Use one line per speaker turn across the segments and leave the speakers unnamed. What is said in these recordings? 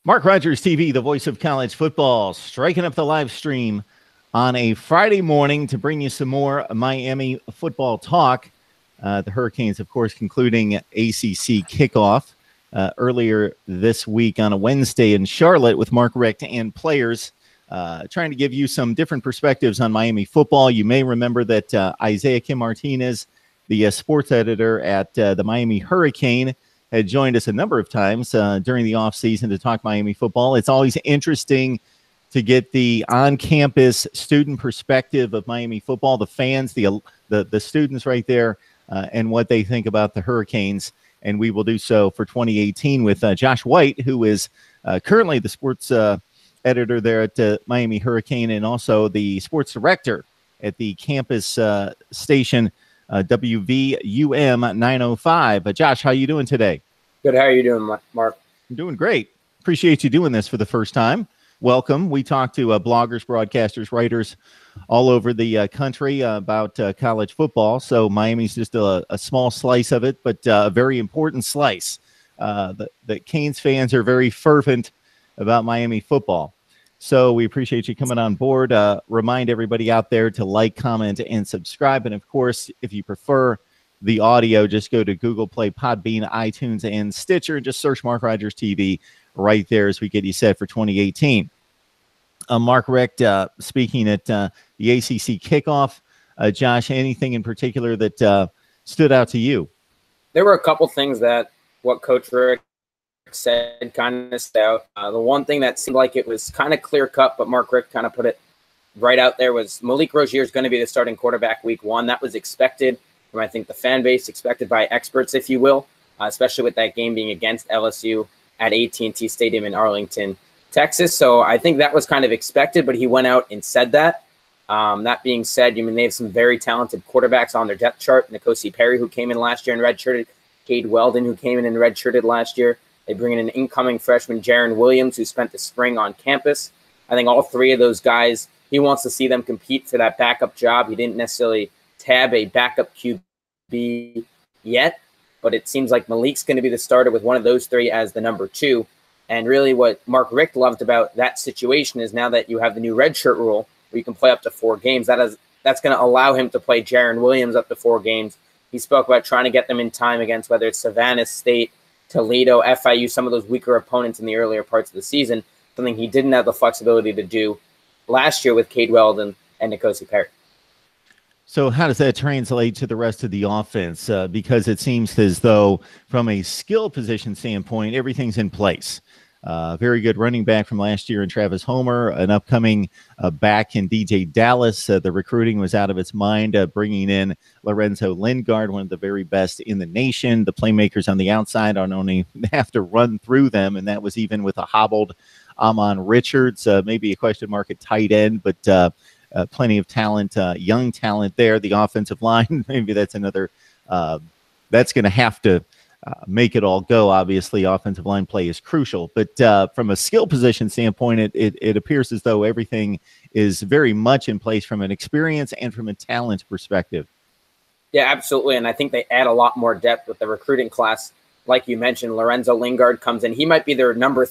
Mark Rogers TV, the voice of college football, striking up the live stream on a Friday morning to bring you some more Miami football talk. The Hurricanes, of course, concluding ACC kickoff earlier this week on a Wednesday in Charlotte with Mark Richt and players trying to give you some different perspectives on Miami football. You may remember that Isaiah Kim Martinez, the sports editor at the Miami Hurricane, had joined us a number of times during the offseason to talk Miami football. It's always interesting to get the on-campus student perspective of Miami football, the fans, the students right there, and what they think about the Hurricanes. And we will do so for 2018 with Josh White, who is currently the sports editor there at Miami Hurricane and also the sports director at the campus station WVUM 905. Josh, how you doing today?
Good. How are you doing, Mark?
I'm doing great. Appreciate you doing this for the first time. Welcome. We talk to bloggers, broadcasters, writers all over the country about college football. So Miami's just a small slice of it, but a very important slice. The Canes fans are very fervent about Miami football. So we appreciate you coming on board. Remind everybody out there to like, comment, and subscribe. And, of course, if you prefer the audio, just go to Google Play, Podbean, iTunes, and Stitcher, and just search Mark Rogers TV right there as we get you set for 2018. Mark Richt speaking at the ACC kickoff. Josh, anything in particular that stood out to you?
There were a couple things that what Coach Richt said kind of stood out. The one thing that seemed like it was kind of clear-cut, but Mark Richt kind of put it right out there, was MarkRogersTV is going to be the starting quarterback week one. That was expected from, I think, the fan base, expected by experts, if you will, especially with that game being against LSU at AT&T Stadium in Arlington, Texas. So I think that was kind of expected, but he went out and said that. That being said, they have some very talented quarterbacks on their depth chart. N'Kosi Perry, who came in last year and redshirted, Cade Weldon, who came in and redshirted last year. They bring in an incoming freshman, Jaron Williams, who spent the spring on campus. I think all three of those guys, he wants to see them compete for that backup job. He didn't necessarily tab a backup QB yet, but it seems like Malik's going to be the starter with one of those three as the number two. And really what Mark Richt loved about that situation is now that you have the new redshirt rule where you can play up to 4 games, that's going to allow him to play Jaron Williams up to 4 games. He spoke about trying to get them in time against whether it's Savannah State, Toledo, FIU, some of those weaker opponents in the earlier parts of the season, something he didn't have the flexibility to do last year with Cade Weldon and N'Kosi Perry.
So how does that translate to the rest of the offense? Because it seems as though from a skill position standpoint, everything's in place. Very good running back from last year in Travis Homer, an upcoming back in DJ Dallas. The recruiting was out of its mind, bringing in Lorenzo Lingard, one of the very best in the nation. The playmakers on the outside don't only have to run through them, and that was even with a hobbled Amon Richards, maybe a question mark at tight end, but plenty of talent, young talent there. The offensive line, maybe that's another that's going to have to make it all go. Obviously, offensive line play is crucial, but from a skill position standpoint, it appears as though everything is very much in place from an experience and from a talent perspective.
Yeah, absolutely. And I think they add a lot more depth with the recruiting class. Like you mentioned, Lorenzo Lingard comes in. He might be their number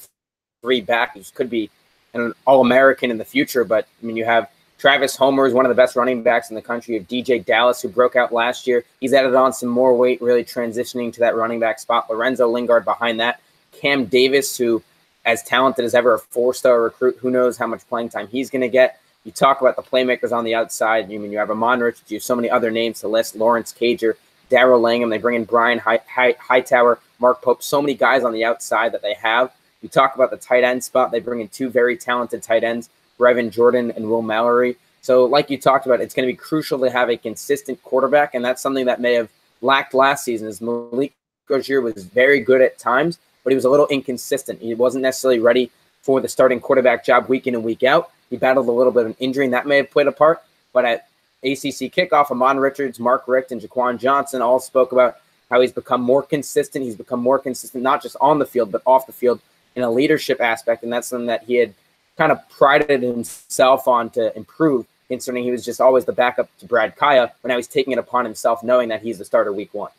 3 back, who could be an All-American in the future. But you have Travis Homer is one of the best running backs in the country. You have DJ Dallas, who broke out last year. He's added on some more weight, really transitioning to that running back spot. Lorenzo Lingard behind that. Cam Davis, who as talented as ever, a 4-star recruit. Who knows how much playing time he's going to get. You talk about the playmakers on the outside. You have Amon Richards. You have so many other names to list. Lawrence Cager, Darrell Langham. They bring in Brian Hightower, Mark Pope. So many guys on the outside that they have. You talk about the tight end spot. They bring in 2 very talented tight ends, Brevin Jordan and Will Mallory. So like you talked about, it's going to be crucial to have a consistent quarterback, and that's something that may have lacked last season. As Malik Rozier was very good at times, but he was a little inconsistent. He wasn't necessarily ready for the starting quarterback job week in and week out. He battled a little bit of an injury, and that may have played a part. But at ACC kickoff, Amon Richards, Mark Richt, and Jaquan Johnson all spoke about how he's become more consistent. He's become more consistent, not just on the field, but off the field in a leadership aspect, and that's something that he had kind of prided himself on to improve, considering he was just always the backup to Brad Kaya, but now he's taking it upon himself knowing that he's the starter week 1.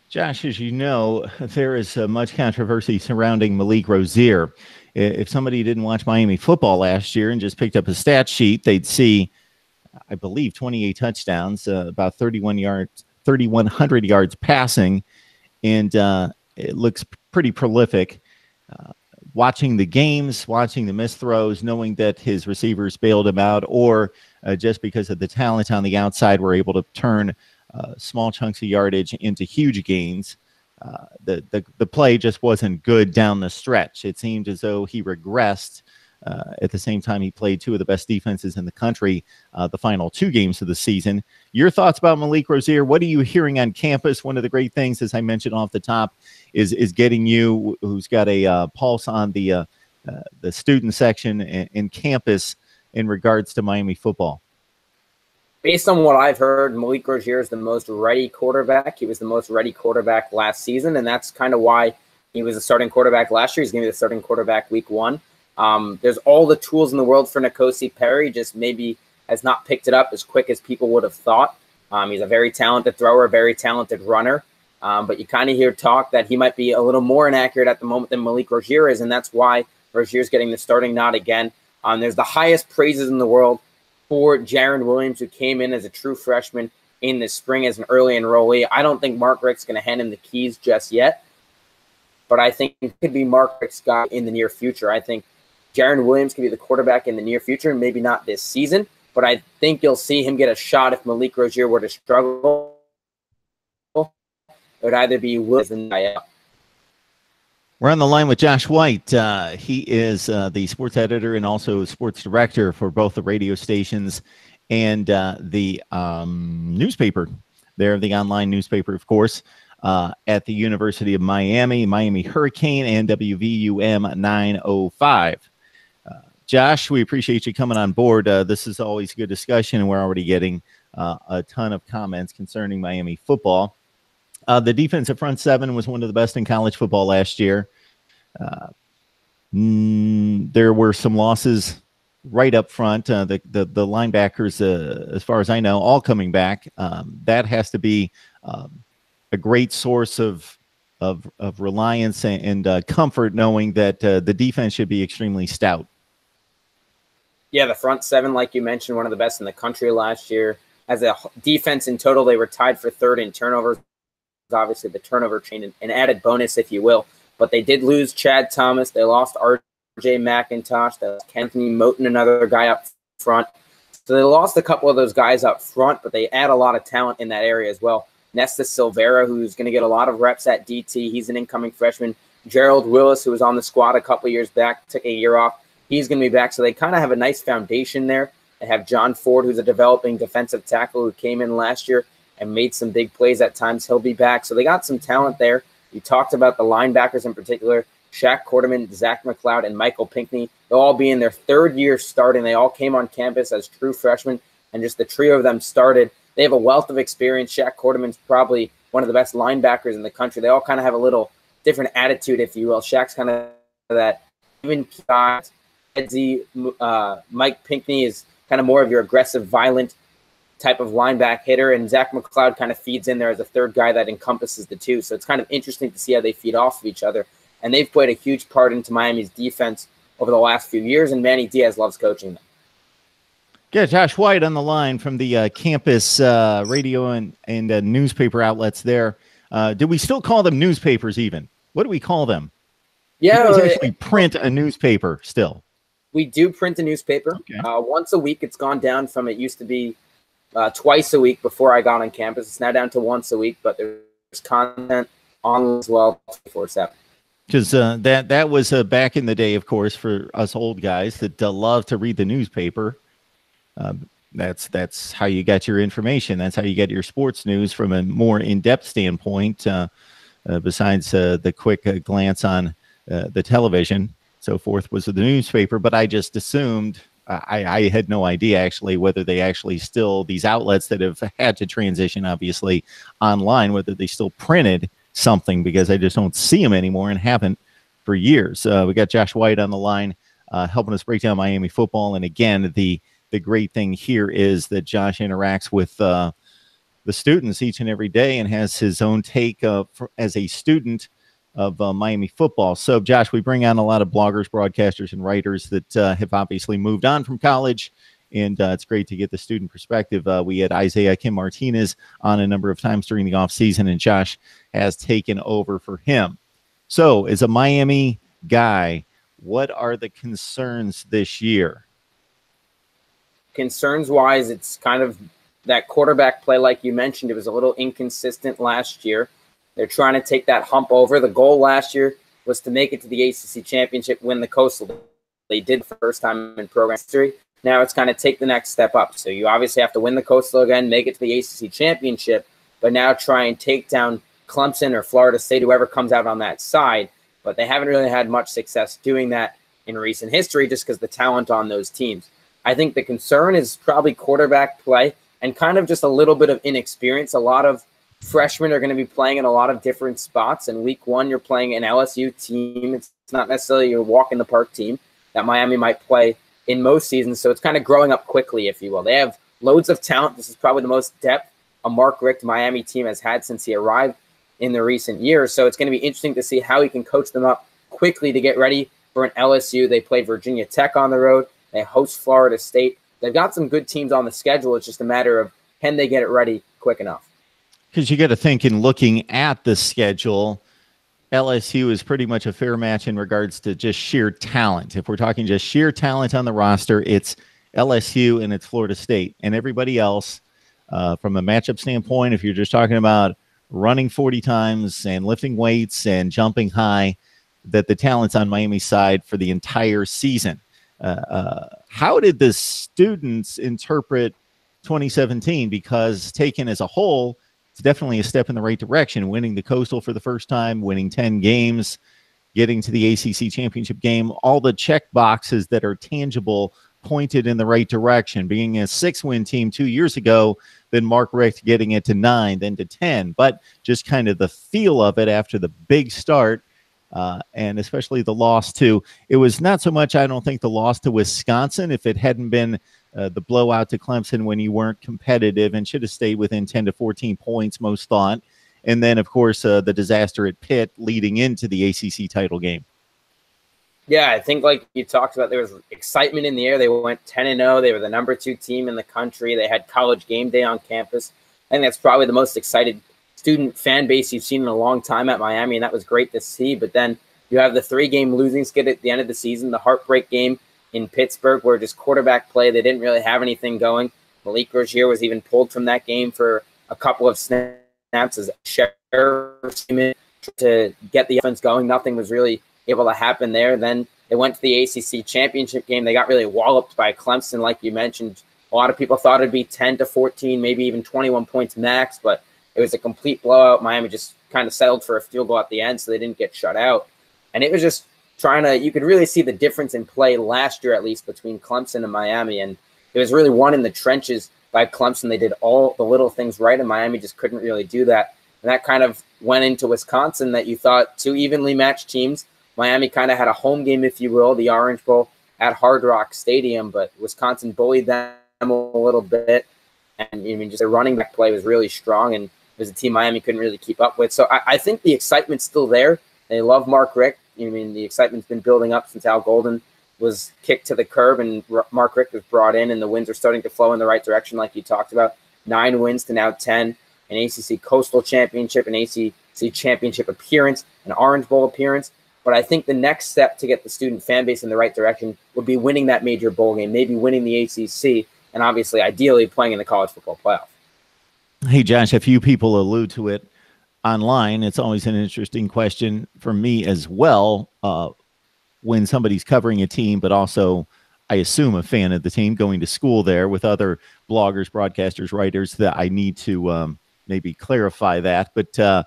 Josh, as you know, there is much controversy surrounding Malik Rozier. if somebody didn't watch Miami football last year and just picked up a stat sheet, they'd see, I believe, 28 touchdowns, about 3,100 yards passing, and it looks pretty prolific. Watching the games, watching the missed throws, knowing that his receivers bailed him out, or just because of the talent on the outside, were able to turn small chunks of yardage into huge gains. The play just wasn't good down the stretch. It seemed as though he regressed. At the same time, he played two of the best defenses in the country the final two games of the season. Your thoughts about Malik Rozier? What are you hearing on campus? One of the great things, as I mentioned off the top, is getting you, who's got a pulse on the student section and campus in regards to Miami football.
Based on what I've heard, Malik Rozier is the most ready quarterback. He was the most ready quarterback last season, and that's kind of why he was a starting quarterback last year. He's going to be the starting quarterback week one. There's all the tools in the world for N'Kosi Perry, just maybe has not picked it up as quick as people would have thought. He's a very talented thrower, very talented runner, but you kind of hear talk that he might be a little more inaccurate at the moment than Malik Rozier is, and that's why Rozier's getting the starting nod again. There's the highest praises in the world for Jaron Williams, who came in as a true freshman in the spring as an early enrollee. I don't think Mark Richt's going to hand him the keys just yet, but I think it could be Mark Richt's guy in the near future. I think Jaron Williams could be the quarterback in the near future, maybe not this season, but I think you'll see him get a shot if Malik Rozier were to struggle. It would either be Williams and Naya.
We're on the line with Josh White. He is the sports editor and also sports director for both the radio stations and the newspaper. They're the online newspaper, of course, at the University of Miami, Miami Hurricane, and WVUM 905. Josh, we appreciate you coming on board. This is always a good discussion, and we're already getting a ton of comments concerning Miami football. The defensive front seven was one of the best in college football last year. There were some losses right up front. The linebackers, as far as I know, all coming back. That has to be a great source of reliance and comfort, knowing that the defense should be extremely stout.
Yeah, the front seven, like you mentioned, one of the best in the country last year. As a defense in total, they were tied for third in turnovers. Obviously, the turnover chain, an added bonus, if you will. But they did lose Chad Thomas. They lost R.J. McIntosh. They lost Anthony Moten, another guy up front. So they lost a couple of those guys up front, but they add a lot of talent in that area as well. Nesta Silvera, who's going to get a lot of reps at DT. He's an incoming freshman. Gerald Willis, who was on the squad a couple years back, took a year off. He's going to be back. So they kind of have a nice foundation there. They have John Ford, who's a developing defensive tackle who came in last year and made some big plays at times. He'll be back. So they got some talent there. You talked about the linebackers in particular, Shaq Quarterman, Zach McLeod, and Michael Pinckney. They'll all be in their third year starting. They all came on campus as true freshmen, and just the trio of them started. They have a wealth of experience. Shaq Quarterman's probably one of the best linebackers in the country. They all kind of have a little different attitude, if you will. Shaq's kind of that even guys. Mike Pinckney is kind of more of your aggressive, violent type of linebacker hitter, and Zach McLeod kind of feeds in there as a third guy that encompasses the two. So it's kind of interesting to see how they feed off of each other. And they've played a huge part into Miami's defense over the last few years, and Manny Diaz loves coaching them.
Yeah, Josh White on the line from the campus radio and newspaper outlets there. Do we still call them newspapers even? What do we call them?
Yeah.
We actually print a newspaper still.
We do print a newspaper. Okay. Once a week. It's gone down from, it used to be twice a week before I got on campus. It's now down to once a week, but there's content on as well 24/7.
Because that was back in the day, of course, for us old guys that love to read the newspaper. That's how you get your information. That's how you get your sports news from a more in-depth standpoint, besides the quick glance on the television. So forth was the newspaper, but I just assumed, I had no idea actually whether they actually still, these outlets that have had to transition obviously online, whether they still printed something, because I just don't see them anymore and haven't for years. We got Josh White on the line helping us break down Miami football. And again, the great thing here is that Josh interacts with the students each and every day and has his own take as a student of Miami football. So, Josh, we bring on a lot of bloggers, broadcasters, and writers that have obviously moved on from college, and it's great to get the student perspective. We had Isaiah Kim Martinez on a number of times during the offseason, and Josh has taken over for him. So, as a Miami guy, what are the concerns this year?
Concerns-wise, it's kind of that quarterback play, like you mentioned. It was a little inconsistent last year. They're trying to take that hump over. The goal last year was to make it to the ACC championship, win the Coastal. They did for the first time in program history. Now it's kind of take the next step up. So you obviously have to win the Coastal again, make it to the ACC championship, but now try and take down Clemson or Florida State, whoever comes out on that side. But they haven't really had much success doing that in recent history just because the talent on those teams. I think the concern is probably quarterback play and kind of just a little bit of inexperience. A lot of freshmen are going to be playing in a lot of different spots. And week one, you're playing an LSU team. It's not necessarily your walk-in-the-park team that Miami might play in most seasons. So it's kind of growing up quickly, if you will. They have loads of talent. This is probably the most depth a Mark Richt Miami team has had since he arrived in the recent years. So it's going to be interesting to see how he can coach them up quickly to get ready for an LSU. They play Virginia Tech on the road. They host Florida State. They've got some good teams on the schedule. It's just a matter of can they get it ready quick enough?
Because you got to think in looking at the schedule, LSU is pretty much a fair match in regards to just sheer talent. If we're talking just sheer talent on the roster, it's LSU and it's Florida State. And everybody else, from a matchup standpoint, if you're just talking about running 40 times and lifting weights and jumping high, that the talent's on Miami's side for the entire season. How did the students interpret 2017? Because taken as a whole, it's definitely a step in the right direction. Winning the Coastal for the first time, winning 10 games, getting to the ACC championship game, all the check boxes that are tangible pointed in the right direction. Being a 6-win team 2 years ago, then Mark Richt getting it to 9, then to 10. But just kind of the feel of it after the big start, and especially the loss to, it was not so much, I don't think, the loss to Wisconsin. If it hadn't been the blowout to Clemson when you weren't competitive and should have stayed within 10 to 14 points, most thought. And then, of course, the disaster at Pitt leading into the ACC title game.
Yeah, I think like you talked about, there was excitement in the air. They went 10-0. They were the number 2 team in the country. They had college game day on campus. I think that's probably the most excited student fan base you've seen in a long time at Miami, and that was great to see. But then you have the 3-game losing skid at the end of the season, the heartbreak game in Pittsburgh, where just quarterback play, they didn't really have anything going. Malik Rozier was even pulled from that game for a couple of snaps as Sheriff came in to get the offense going. Nothing was really able to happen there. Then they went to the ACC championship game. They got really walloped by Clemson, like you mentioned. A lot of people thought it'd be 10 to 14, maybe even 21 points max, but it was a complete blowout. Miami just kind of settled for a field goal at the end, so they didn't get shut out. And it was just you could really see the difference in play last year, at least, between Clemson and Miami. And it was really won in the trenches by Clemson. They did all the little things right, and Miami just couldn't really do that. And that kind of went into Wisconsin, that you thought 2 evenly matched teams. Miami kind of had a home game, if you will, the Orange Bowl at Hard Rock Stadium, but Wisconsin bullied them a little bit. And I mean, just their running back play was really strong, and it was a team Miami couldn't really keep up with. So I think the excitement's still there. They love Mark Richt. I mean, the excitement's been building up since Al Golden was kicked to the curb and Mark Richt was brought in, and the wins are starting to flow in the right direction, like you talked about. 9 wins to now 10, an ACC Coastal Championship, an ACC Championship appearance, an Orange Bowl appearance. But I think the next step to get the student fan base in the right direction would be winning that major bowl game, maybe winning the ACC, and obviously, ideally, playing in the college football playoff.
Hey, Josh, a few people allude to it online. It's always an interesting question for me as well, when somebody's covering a team, but also, I assume, a fan of the team, going to school there with other bloggers, broadcasters, writers, that I need to maybe clarify that. But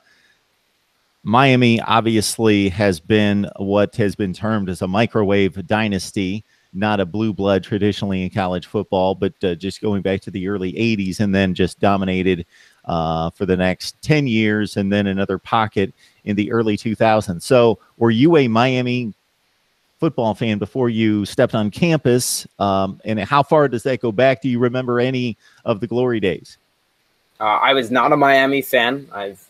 Miami obviously has been what has been termed as a microwave dynasty, not a blue blood traditionally in college football, but just going back to the early 80s and then just dominated for the next 10 years and then another pocket in the early 2000s. So were you a Miami football fan before you stepped on campus? And how far does that go back? Do you remember any of the glory days?
I was not a Miami fan. I've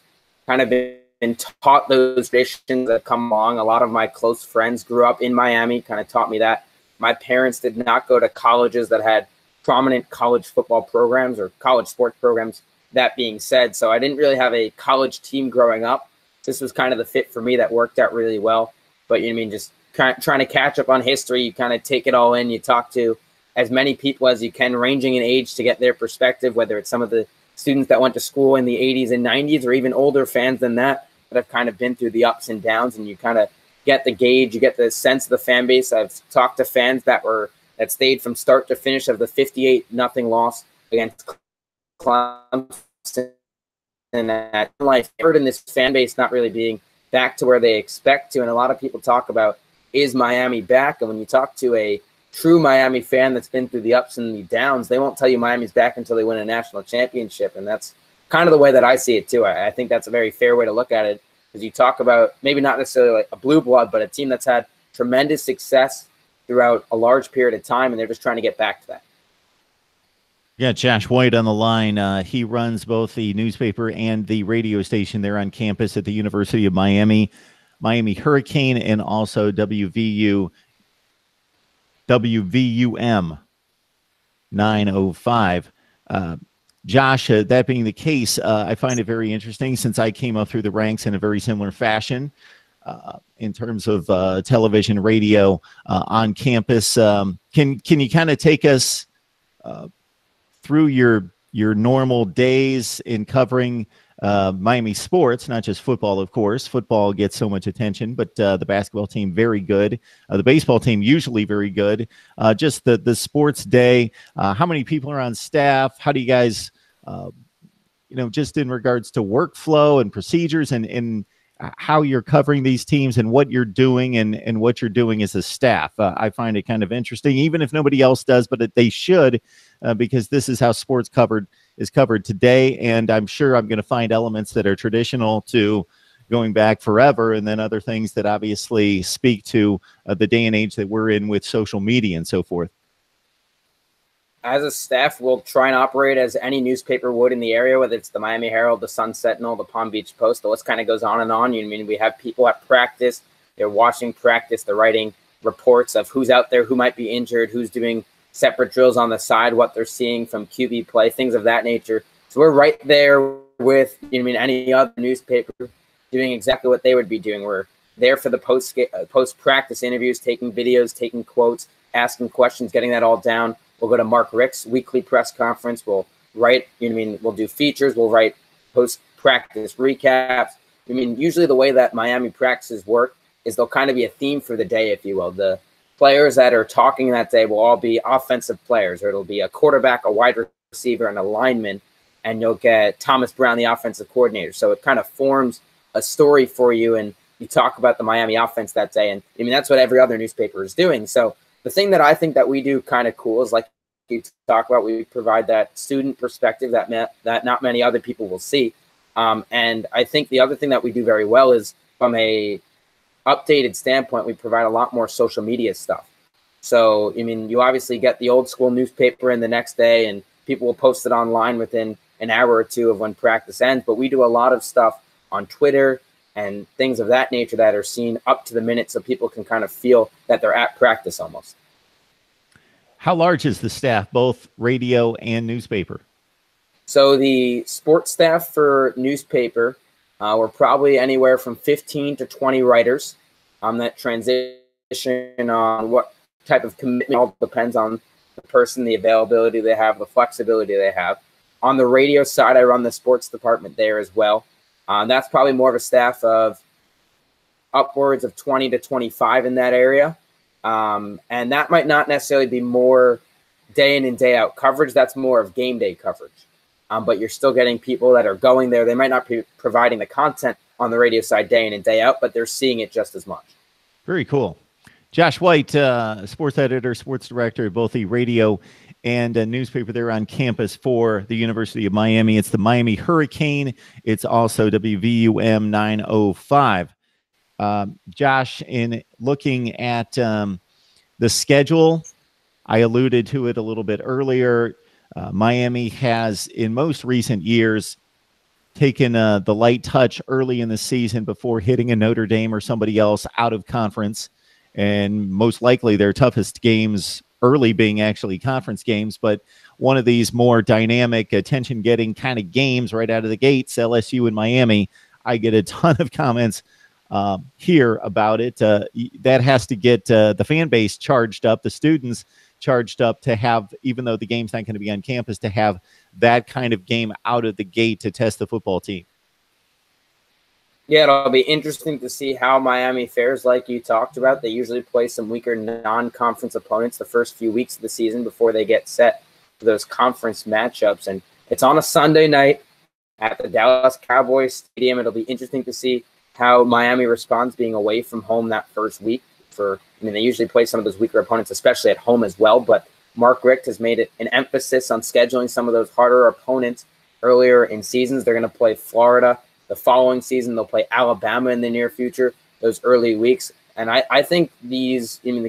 kind of been been taught those traditions that come along. A lot of my close friends grew up in Miami, kind of taught me that. My parents did not go to colleges that had prominent college football programs or college sports programs, that being said. So I didn't really have a college team growing up. This was kind of the fit for me that worked out really well. But, you know what I mean, just trying to catch up on history, you kind of take it all in. You talk to as many people as you can, ranging in age, to get their perspective, whether it's some of the students that went to school in the 80s and 90s, or even older fans than that have kind of been through the ups and downs, and you kind of get the gauge, you get the sense of the fan base. I've talked to fans that stayed from start to finish of the 58-0 loss against Clemson, and that life heard in this fan base not really being back to where they expect to. And a lot of people talk about, is Miami back? And when you talk to a true Miami fan that's been through the ups and the downs, they won't tell you Miami's back until they win a national championship. And that's kind of the way that I see it too. I think that's a very fair way to look at it, because you talk about maybe not necessarily like a blue blood, but a team that's had tremendous success throughout a large period of time, and they're just trying to get back to that.
Yeah, Josh White on the line. He runs both the newspaper and the radio station there on campus at the University of Miami, Miami Hurricane, and also WVUM 905. Josh, that being the case, I find it very interesting, since I came up through the ranks in a very similar fashion in terms of television, radio on campus. Can you kind of take us through your normal days in covering Miami sports, not just football, of course. Football gets so much attention, but the basketball team, very good. The baseball team, usually very good. Just the sports day. How many people are on staff? How do you guys, just in regards to workflow and procedures, and how you're covering these teams and what you're doing and what you're doing as a staff. I find it kind of interesting, even if nobody else does, but they should, because this is how sports is covered today. And I'm sure I'm going to find elements that are traditional to going back forever, and then other things that obviously speak to the day and age that we're in with social media and so forth.
As a staff, we'll try and operate as any newspaper would in the area, whether it's the Miami Herald, the Sun Sentinel, the Palm Beach Post. The list kind of goes on and on. You know what I mean? We have people at practice. They're watching practice. They're writing reports of who's out there, who might be injured, who's doing separate drills on the side, what they're seeing from QB play, things of that nature. So we're right there with, any other newspaper doing exactly what they would be doing. We're there for the post-practice interviews, taking videos, taking quotes, asking questions, getting that all down. We'll go to Mark Richt's weekly press conference. We'll write, we'll do features. We'll write post-practice recaps. Usually the way that Miami practices work is there'll kind of be a theme for the day, if you will. The players that are talking that day will all be offensive players, or it'll be a quarterback, a wide receiver, and a lineman, and you'll get Thomas Brown, the offensive coordinator. So it kind of forms a story for you, and you talk about the Miami offense that day. And that's what every other newspaper is doing. So the thing that I think that we do kind of cool is, like you talk about, we provide that student perspective that not many other people will see. And I think the other thing that we do very well is, from a updated standpoint, we provide a lot more social media stuff. So, you obviously get the old school newspaper in the next day, and people will post it online within an hour or two of when practice ends. But we do a lot of stuff on Twitter and things of that nature that are seen up to the minute, so people can kind of feel that they're at practice almost.
How large is the staff, both radio and newspaper?
So the sports staff for newspaper, we're probably anywhere from 15 to 20 writers. That transition on what type of commitment all depends on the person, the availability they have, the flexibility they have. On the radio side, I run the sports department there as well. That's probably more of a staff of upwards of 20 to 25 in that area. And that might not necessarily be more day in and day out coverage. That's more of game day coverage. But you're still getting people that are going there. They might not be providing the content on the radio side day in and day out, but they're seeing it just as much. Very
cool. Josh White, sports editor, sports director of both the radio and a newspaper there on campus for the University of Miami. It's the Miami Hurricane. It's also WVUM 905. Josh, in looking at the schedule, I alluded to it a little bit earlier. Miami has, in most recent years, taken the light touch early in the season before hitting a Notre Dame or somebody else out of conference. And most likely their toughest games early being actually conference games, but one of these more dynamic, attention-getting kind of games right out of the gates, LSU and Miami. I get a ton of comments here about it. That has to get the fan base charged up, the students charged up to have, even though the game's not going to be on campus, to have that kind of game out of the gate to test the football team.
Yeah, it'll be interesting to see how Miami fares, like you talked about. They usually play some weaker non-conference opponents the first few weeks of the season before they get set for those conference matchups. And it's on a Sunday night at the Dallas Cowboys Stadium. It'll be interesting to see how Miami responds being away from home that first week. They usually play some of those weaker opponents, especially at home as well. But Mark Richt has made it an emphasis on scheduling some of those harder opponents earlier in seasons. They're going to play Florida the following season. They'll play Alabama in the near future, those early weeks. And I think the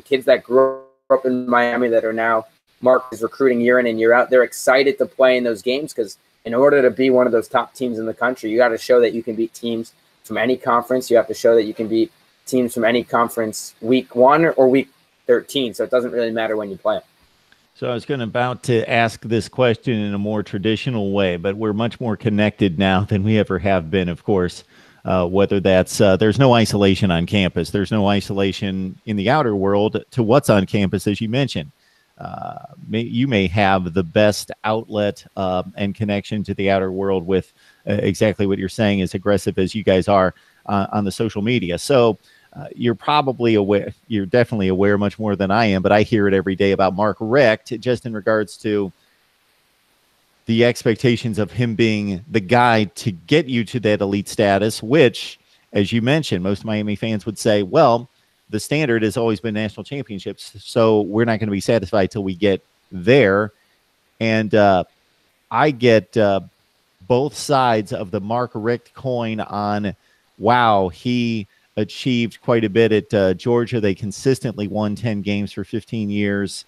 kids that grew up in Miami that are now Mark is recruiting year in and year out, they're excited to play in those games because in order to be one of those top teams in the country, you got to show that you can beat teams from any conference. You have to show that you can beat teams from any conference week 1 or week 13. So it doesn't really matter when you play them.
So I was about to ask this question in a more traditional way, but we're much more connected now than we ever have been, of course, whether that's there's no isolation on campus. There's no isolation in the outer world to what's on campus, as you mentioned. You may have the best outlet and connection to the outer world with exactly what you're saying, as aggressive as you guys are on the social media. So you're probably aware, you're definitely aware much more than I am, but I hear it every day about Mark Richt, just in regards to the expectations of him being the guy to get you to that elite status, which, as you mentioned, most Miami fans would say, well, the standard has always been national championships, so we're not going to be satisfied till we get there. And I get both sides of the Mark Richt coin on, wow, he achieved quite a bit at Georgia. They consistently won 10 games for 15 years.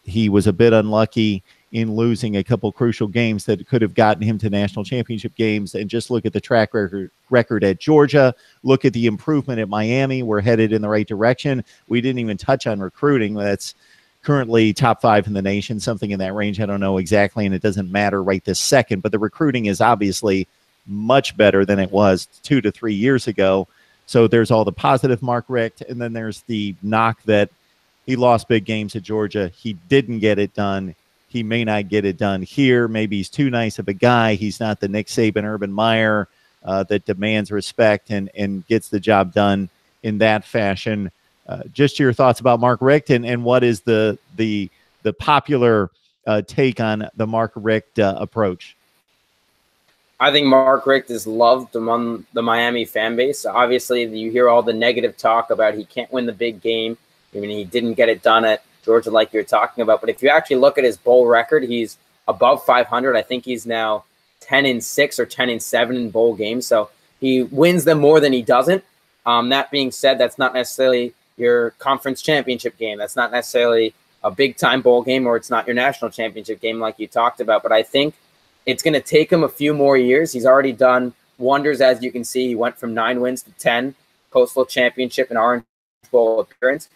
He was a bit unlucky in losing a couple crucial games that could have gotten him to national championship games. And just look at the track record at Georgia. Look at the improvement at Miami. We're headed in the right direction. We didn't even touch on recruiting. That's currently top 5 in the nation, something in that range. I don't know exactly, and it doesn't matter right this second, but the recruiting is obviously much better than it was 2 to 3 years ago. So there's all the positive Mark Richt, and then there's the knock that he lost big games at Georgia. He didn't get it done. He may not get it done here. Maybe he's too nice of a guy. He's not the Nick Saban, Urban Meyer that demands respect and gets the job done in that fashion. Just your thoughts about Mark Richt and what is the popular take on the Mark Richt approach?
I think Mark Richt is loved among the Miami fan base. Obviously, you hear all the negative talk about he can't win the big game. I mean, he didn't get it done at Georgia like you're talking about. But if you actually look at his bowl record, he's above 500. I think he's now 10-6 or 10-7 in bowl games. So he wins them more than he doesn't. That being said, that's not necessarily your conference championship game. That's not necessarily a big-time bowl game, or it's not your national championship game like you talked about. But I think it's going to take him a few more years. He's already done wonders, as you can see. He went from 9 wins to 10, Coastal Championship and Orange Bowl appearance.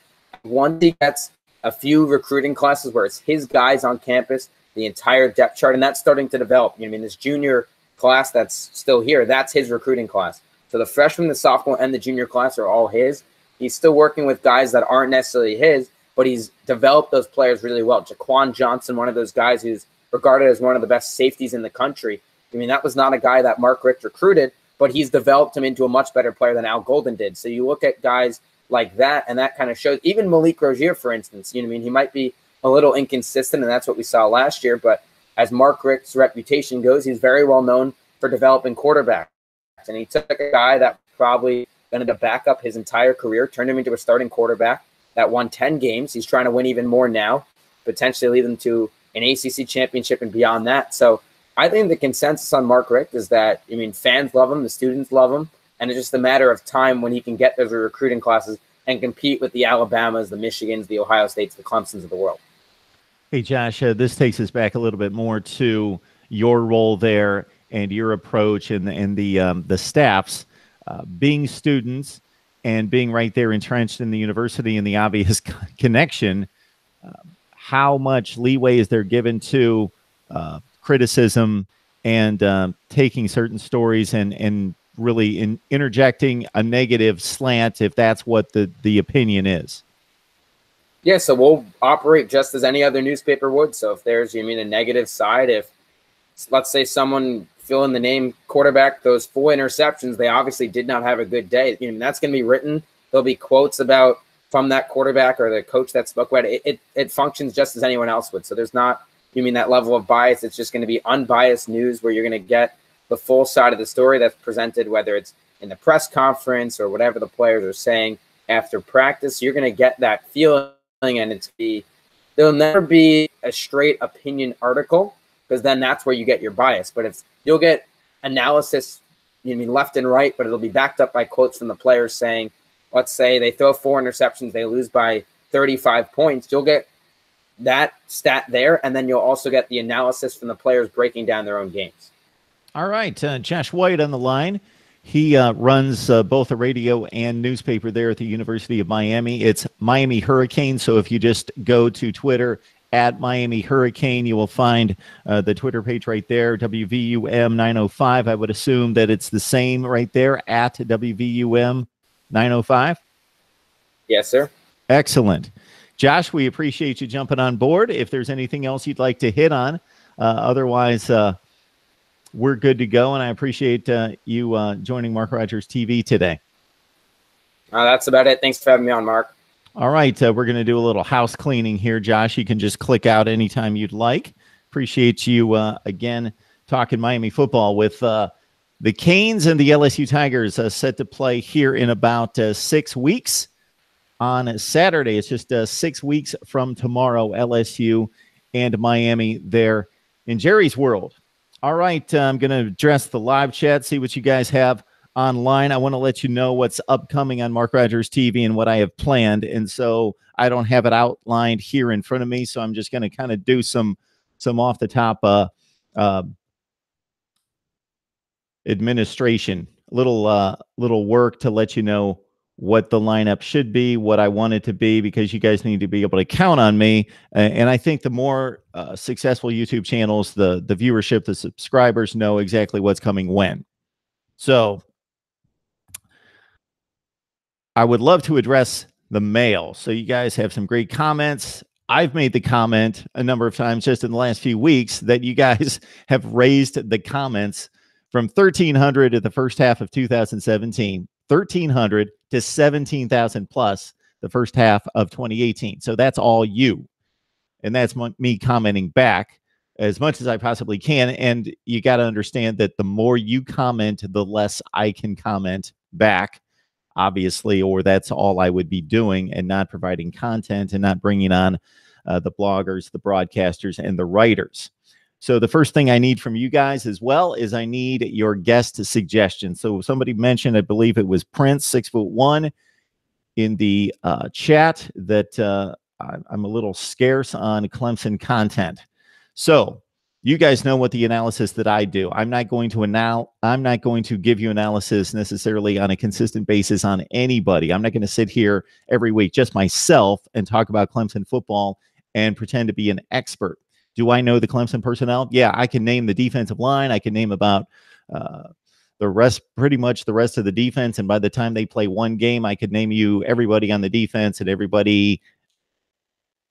Once he gets a few recruiting classes where it's his guys on campus, the entire depth chart, and that's starting to develop. I mean, this junior class that's still here, that's his recruiting class. So the freshman, the sophomore, and the junior class are all his. He's still working with guys that aren't necessarily his, but he's developed those players really well. Jaquan Johnson, one of those guys who's regarded as one of the best safeties in the country. I mean, that was not a guy that Mark Richt recruited, but he's developed him into a much better player than Al Golden did. So you look at guys like that, and that kind of shows. Even Malik Rozier, for instance, you know what I mean? He might be a little inconsistent, and that's what we saw last year. But as Mark Richt's reputation goes, he's very well known for developing quarterbacks. And he took a guy that probably going to back up his entire career, turned him into a starting quarterback that won 10 games. He's trying to win even more now, potentially lead them to an ACC championship and beyond that. So I think the consensus on Mark Richt is that, I mean, fans love him, the students love him, and it's just a matter of time when he can get those recruiting classes and compete with the Alabamas, the Michigans, the Ohio States, the Clemsons of the world.
Hey, Josh, this takes us back a little bit more to your role there and your approach and the staffs being students and being right there entrenched in the university and the obvious connection. How much leeway is there given to criticism and taking certain stories and really interjecting a negative slant if that's what the opinion is?
Yeah, so we'll operate just as any other newspaper would. So if there's, a negative side, if let's say someone fill in the name quarterback, those 4 interceptions, they obviously did not have a good day. That's going to be written. There'll be quotes about from that quarterback or the coach that spoke about it. It functions just as anyone else would. So there's not, that level of bias. It's just going to be unbiased news where you're going to get the full side of the story that's presented, whether it's in the press conference or whatever the players are saying after practice. You're going to get that feeling, and there'll never be a straight opinion article, because then that's where you get your bias. But you'll get analysis, left and right, but it'll be backed up by quotes from the players saying, let's say they throw 4 interceptions, they lose by 35 points. You'll get that stat there, and then you'll also get the analysis from the players breaking down their own games.
All right, Josh White on the line. He runs both a radio and newspaper there at the University of Miami. It's Miami Hurricane, so if you just go to Twitter at Miami Hurricane, you will find the Twitter page right there, WVUM 905. I would assume that it's the same right there at WVUM 905?
Yes, sir.
Excellent. Josh, we appreciate you jumping on board. If there's anything else you'd like to hit on, otherwise we're good to go, and I appreciate you joining Mark Rogers TV today.
That's about it. Thanks for having me on, Mark.
All right, we're going to do a little house cleaning here, Josh. You can just click out anytime you'd like. Appreciate you, again, talking Miami football with the Canes and the LSU Tigers set to play here in about 6 weeks. On Saturday, it's just 6 weeks from tomorrow, LSU and Miami there in Jerry's World. All right, I'm going to address the live chat, see what you guys have online. I want to let you know what's upcoming on Mark Rogers TV and what I have planned. And so I don't have it outlined here in front of me, so I'm just going to kind of do some off the top administration, little work to let you know what the lineup should be, what I want it to be, because you guys need to be able to count on me. And I think the more successful YouTube channels, the viewership, the subscribers know exactly what's coming when. So I would love to address the mail. So you guys have some great comments. I've made the comment a number of times just in the last few weeks that you guys have raised the comments from 1,300 at the first half of 2017, 1,300 to 17,000 plus the first half of 2018. So that's all you. And that's me commenting back as much as I possibly can. And you got to understand that the more you comment, the less I can comment back, obviously, or that's all I would be doing and not providing content and not bringing on the bloggers, the broadcasters, and the writers. So the first thing I need from you guys as well is I need your guest suggestions. So somebody mentioned, I believe it was Prince, 6'1", in the chat that I'm a little scarce on Clemson content. So you guys know what the analysis that I do. I'm not going to give you analysis necessarily on a consistent basis on anybody. I'm not going to sit here every week, just myself, and talk about Clemson football and pretend to be an expert. Do I know the Clemson personnel? Yeah, I can name the defensive line. I can name about the rest, pretty much the rest of the defense. And by the time they play one game, I could name you everybody on the defense and everybody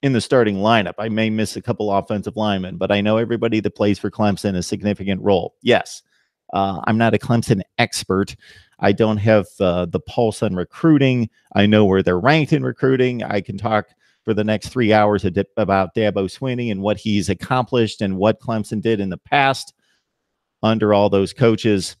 in the starting lineup. I may miss a couple offensive linemen, but I know everybody that plays for Clemson a significant role. Yes, I'm not a Clemson expert. I don't have the pulse on recruiting. I know where they're ranked in recruiting. I can talk for the next 3 hours about Dabo Swinney and what he's accomplished and what Clemson did in the past under all those coaches.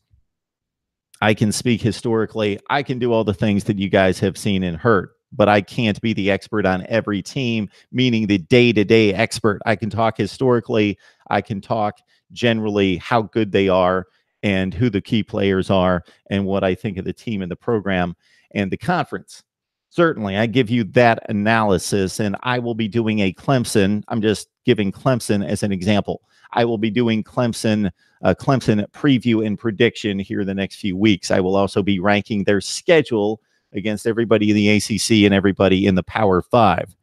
I can speak historically. I can do all the things that you guys have seen and heard, but I can't be the expert on every team, meaning the day-to-day expert. I can talk historically. I can talk generally how good they are and who the key players are and what I think of the team and the program and the conference. Certainly, I give you that analysis, and I will be doing a Clemson. I'm just giving Clemson as an example. I will be doing Clemson preview and prediction here the next few weeks. I will also be ranking their schedule against everybody in the ACC and everybody in the Power 5.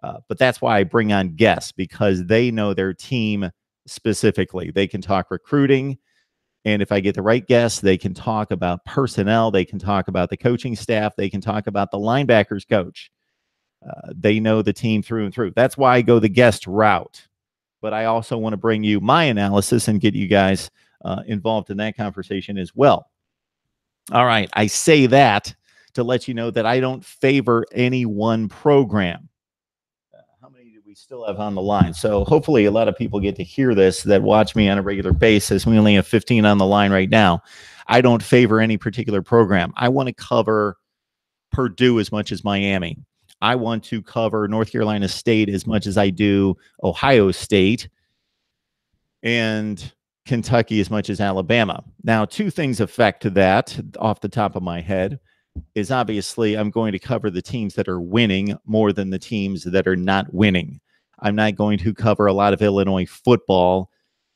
But that's why I bring on guests, because they know their team specifically. They can talk recruiting. And if I get the right guests, they can talk about personnel. They can talk about the coaching staff. They can talk about the linebackers coach. They know the team through and through. That's why I go the guest route. But I also want to bring you my analysis and get you guys involved in that conversation as well. All right. I say that to let you know that I don't favor any one program. How many do we still have on the line? So hopefully a lot of people get to hear this that watch me on a regular basis. We only have 15 on the line right now. I don't favor any particular program. I want to cover Purdue as much as Miami. I want to cover North Carolina State as much as I do Ohio State, and Kentucky as much as Alabama. Now, two things affect that off the top of my head is obviously I'm going to cover the teams that are winning more than the teams that are not winning. I'm not going to cover a lot of Illinois football.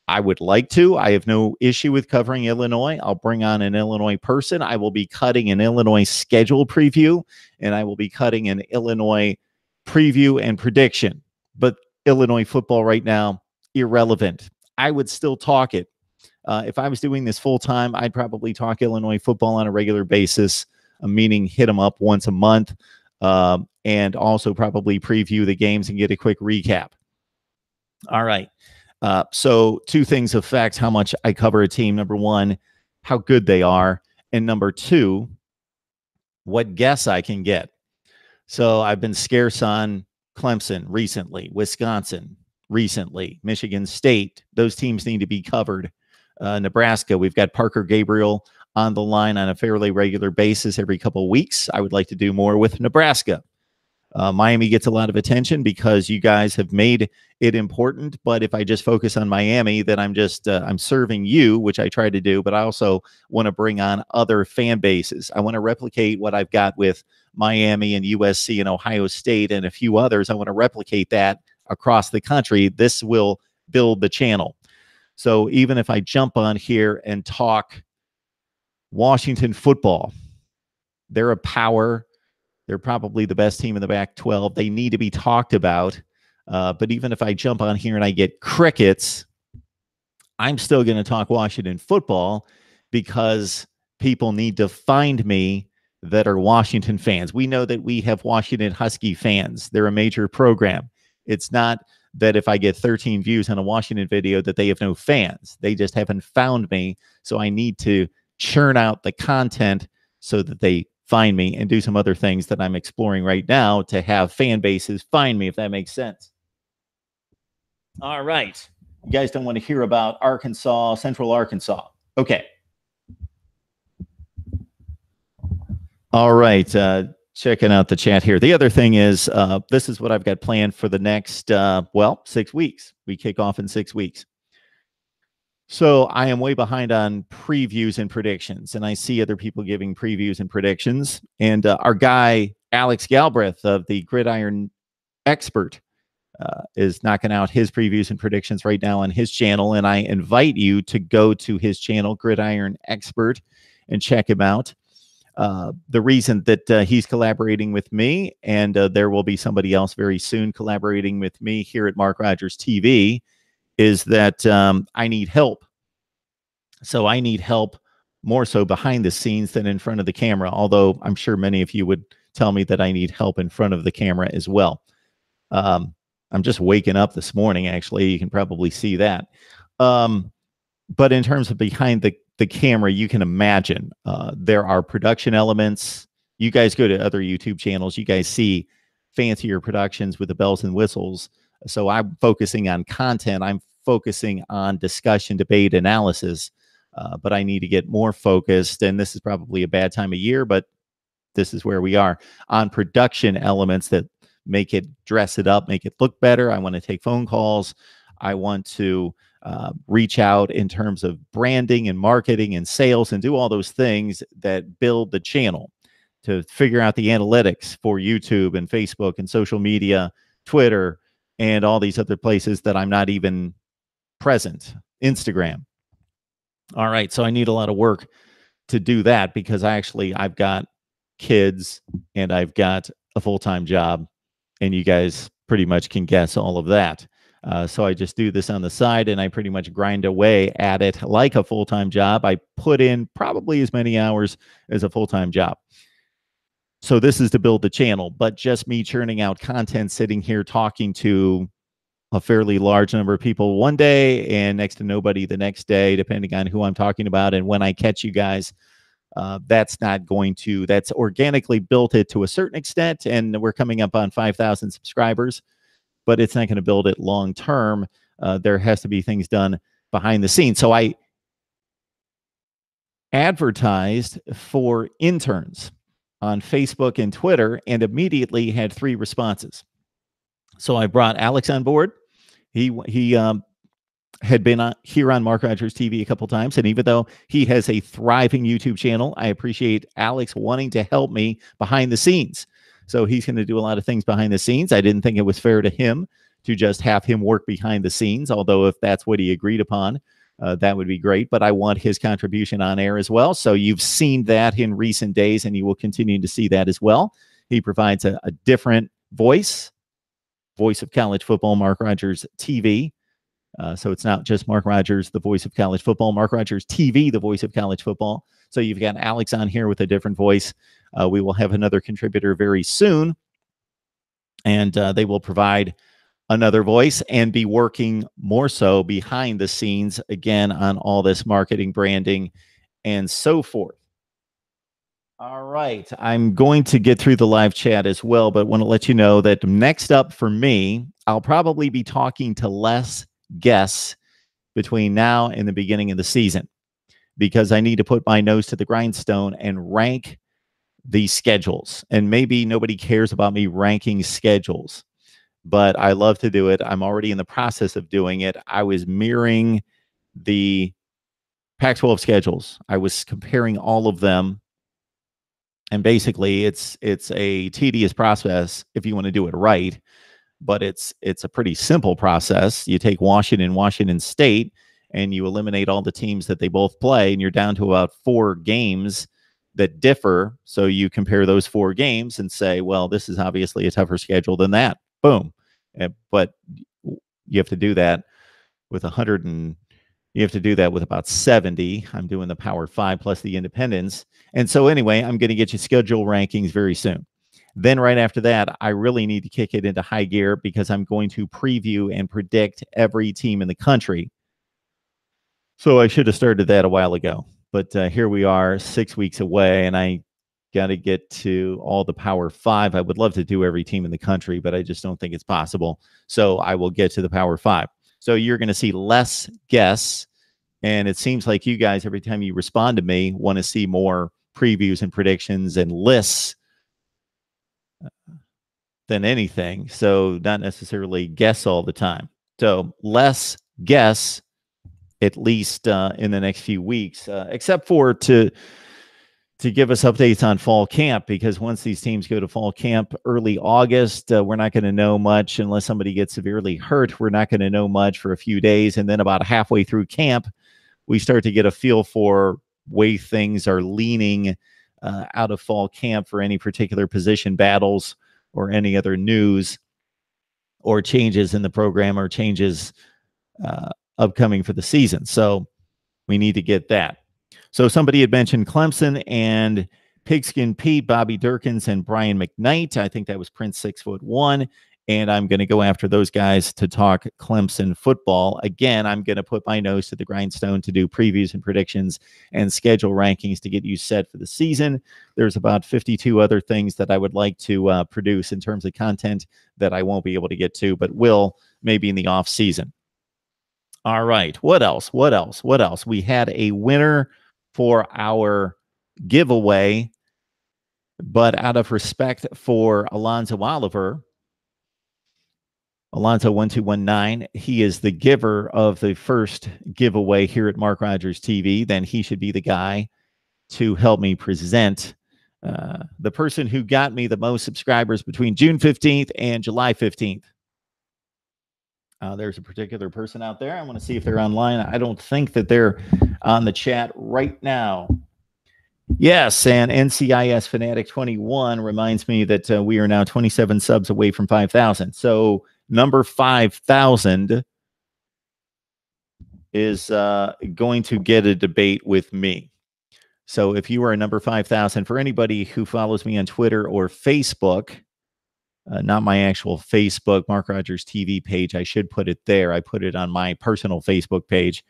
I would like to. I have no issue with covering Illinois. I'll bring on an Illinois person. I will be cutting an Illinois schedule preview, and I will be cutting an Illinois preview and prediction. But Illinois football right now, irrelevant. I would still talk it. If I was doing this full time, I'd probably talk Illinois football on a regular basis, meaning hit them up once a month, and also probably preview the games and get a quick recap. All right. So two things affect how much I cover a team. Number one, how good they are. And number two, what guess I can get. So I've been scarce on Clemson recently, Wisconsin recently, Michigan State. Those teams need to be covered. Nebraska, we've got Parker Gabriel on the line on a fairly regular basis every couple of weeks. I would like to do more with Nebraska. Miami gets a lot of attention because you guys have made it important. But if I just focus on Miami, then I'm serving you, which I try to do. But I also want to bring on other fan bases. I want to replicate what I've got with Miami and USC and Ohio State and a few others. I want to replicate that across the country. This will build the channel. So even if I jump on here and talk Washington football, they're a power. They're probably the best team in the Pac-12. They need to be talked about. But even if I jump on here and I get crickets, I'm still going to talk Washington football because people need to find me that are Washington fans. We know that we have Washington Husky fans. They're a major program. It's not that if I get 13 views on a Washington video that they have no fans. They just haven't found me. So I need to churn out the content so that they find me and do some other things that I'm exploring right now to have fan bases find me, if that makes sense. All right. You guys don't want to hear about Arkansas, Central Arkansas. Okay. All right. Checking out the chat here. The other thing is, this is what I've got planned for the next, 6 weeks. We kick off in 6 weeks. So I am way behind on previews and predictions, and I see other people giving previews and predictions. And our guy, Alex Galbraith of the Gridiron Expert, is knocking out his previews and predictions right now on his channel. And I invite you to go to his channel, Gridiron Expert, and check him out. The reason that he's collaborating with me, and there will be somebody else very soon collaborating with me here at Mark Rogers TV, is that I need help. So I need help more so behind the scenes than in front of the camera, although I'm sure many of you would tell me that I need help in front of the camera as well. I'm just waking up this morning, actually. You can probably see that. But in terms of behind the camera, you can imagine there are production elements. You guys go to other YouTube channels. You guys see fancier productions with the bells and whistles. So I'm focusing on content. I'm focusing on discussion, debate, analysis. But I need to get more focused. And this is probably a bad time of year, but this is where we are on production elements that make it, dress it up, make it look better. I want to take phone calls. I want to reach out in terms of branding and marketing and sales and do all those things that build the channel, to figure out the analytics for YouTube and Facebook and social media, Twitter, and all these other places that I'm not even present. Instagram. All right, so I need a lot of work to do that because I've got kids and I've got a full-time job, and you guys pretty much can guess all of that. So I just do this on the side and I pretty much grind away at it like a full-time job. I put in probably as many hours as a full-time job. So this is to build the channel, but just me churning out content, sitting here talking to a fairly large number of people one day and next to nobody the next day, depending on who I'm talking about and when I catch you guys. That's organically built it to a certain extent, and we're coming up on 5,000 subscribers, but it's not going to build it long term. There has to be things done behind the scenes. So I advertised for interns on Facebook and Twitter and immediately had 3 responses. So I brought Alex on board. He had been here on Mark Rogers TV a couple times, and even though he has a thriving YouTube channel, I appreciate Alex wanting to help me behind the scenes. So he's going to do a lot of things behind the scenes. I didn't think it was fair to him to just have him work behind the scenes, although if that's what he agreed upon, that would be great. But I want his contribution on air as well. So you've seen that in recent days, and you will continue to see that as well. He provides a different voice of college football, Mark Rogers TV. So it's not just Mark Rogers, the voice of college football, Mark Rogers TV, the voice of college football. So you've got Alex on here with a different voice. We will have another contributor very soon, and they will provide another voice and be working more so behind the scenes, again, on all this marketing, branding, and so forth. All right. I'm going to get through the live chat as well, but want to let you know that next up for me, I'll probably be talking to less guests between now and the beginning of the season because I need to put my nose to the grindstone and rank the schedules. And maybe nobody cares about me ranking schedules, but I love to do it. I'm already in the process of doing it. I was mirroring the Pac-12 schedules. I was comparing all of them. And basically, it's a tedious process if you want to do it right, but it's a pretty simple process. You take Washington State, and you eliminate all the teams that they both play, and you're down to about 4 games that differ. So you compare those 4 games and say, well, this is obviously a tougher schedule than that. Boom. But you have to do that with you have to do that with about 70. I'm doing the Power 5 plus the independents. And so anyway, I'm going to get you schedule rankings very soon. Then right after that, I really need to kick it into high gear because I'm going to preview and predict every team in the country. So I should have started that a while ago. But here we are 6 weeks away, and I got to get to all the Power 5. I would love to do every team in the country, but I just don't think it's possible. So I will get to the Power 5. So you're going to see less guests, and it seems like you guys, every time you respond to me, want to see more previews and predictions and lists than anything. So not necessarily guess all the time. So less guess, at least in the next few weeks, except for to give us updates on fall camp, because once these teams go to fall camp early August, we're not going to know much unless somebody gets severely hurt. We're not going to know much for a few days. And then about halfway through camp, we start to get a feel for way things are leaning out of fall camp for any particular position battles or any other news or changes in the program or changes upcoming for the season. So we need to get that. So somebody had mentioned Clemson and Pigskin Pete, Bobby Durkins, and Brian McKnight. I think that was Prince 6'1", and I'm going to go after those guys to talk Clemson football. Again, I'm going to put my nose to the grindstone to do previews and predictions and schedule rankings to get you set for the season. There's about 52 other things that I would like to produce in terms of content that I won't be able to get to, but will maybe in the off season. All right. What else? We had a winner for our giveaway, but out of respect for Alonzo Oliver, Alonzo1219, he is the giver of the first giveaway here at Mark Rogers TV. Then he should be the guy to help me present the person who got me the most subscribers between June 15th and July 15th. There's a particular person out there. I want to see if they're online. I don't think that they're on the chat right now. Yes, and NCIS Fanatic 21 reminds me that we are now 27 subs away from 5,000. So number 5,000 is going to get a debate with me. So if you are a number 5,000, for anybody who follows me on Twitter or Facebook, not my actual Facebook, Mark Rogers TV page, I should put it there. I put it on my personal Facebook page.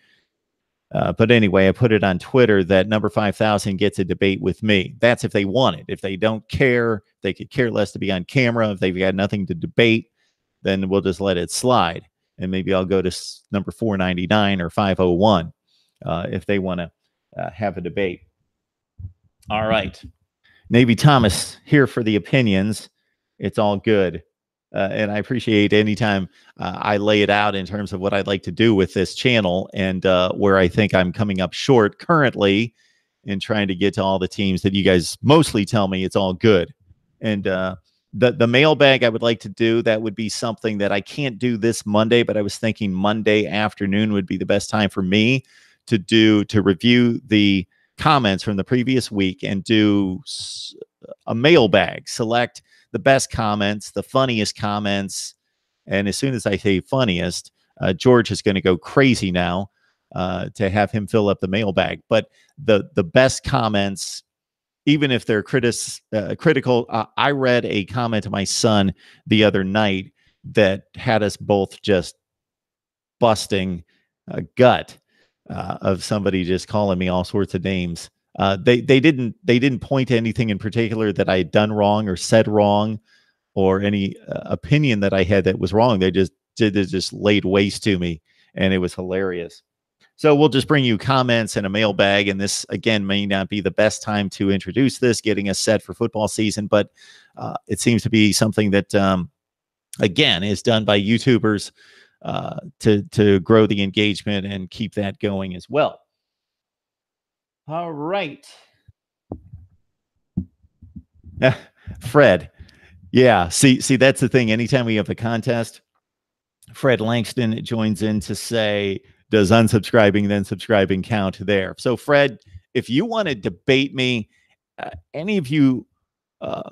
But anyway, I put it on Twitter that number 5,000 gets a debate with me. That's if they want it. If they don't care, they could care less to be on camera. If they've got nothing to debate, then we'll just let it slide. And maybe I'll go to number 499 or 501 if they want to have a debate. All right. Navy Thomas here for the opinions. It's all good. And I appreciate anytime I lay it out in terms of what I'd like to do with this channel and where I think I'm coming up short currently in trying to get to all the teams that you guys mostly tell me it's all good. And the mailbag I would like to do, that would be something that I can't do this Monday, but I was thinking Monday afternoon would be the best time for me to review the comments from the previous week and do a mailbag, select the best comments, the funniest comments. And as soon as I say funniest, George is going to go crazy now to have him fill up the mailbag. But the best comments, even if they're critical, I read a comment to my son the other night that had us both just busting a gut of somebody just calling me all sorts of names. They didn't point to anything in particular that I had done wrong or said wrong, or any opinion that I had that was wrong. They just laid waste to me, and it was hilarious. So we'll just bring you comments and a mailbag, and this again may not be the best time to introduce this, getting us set for football season, but it seems to be something that again is done by YouTubers to grow the engagement and keep that going as well. All right. Fred. Yeah. See, that's the thing. Anytime we have a contest, Fred Langston joins in to say, does unsubscribing then subscribing count there? So Fred, if you want to debate me, any of you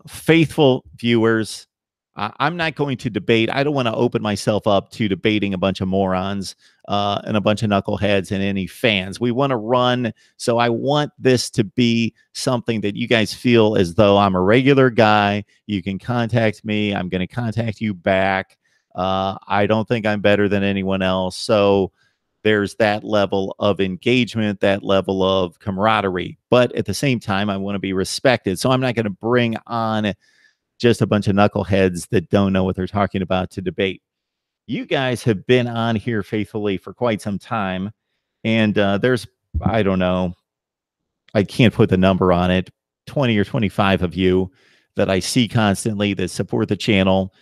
faithful viewers, I'm not going to debate. I don't want to open myself up to debating a bunch of morons and a bunch of knuckleheads and any fans. We want to run. So I want this to be something that you guys feel as though I'm a regular guy. You can contact me. I'm going to contact you back. I don't think I'm better than anyone else. So there's that level of engagement, that level of camaraderie. But at the same time, I want to be respected. So I'm not going to bring on just a bunch of knuckleheads that don't know what they're talking about to debate. You guys have been on here faithfully for quite some time. And there's, I don't know, I can't put the number on it, 20 or 25 of you that I see constantly that support the channel,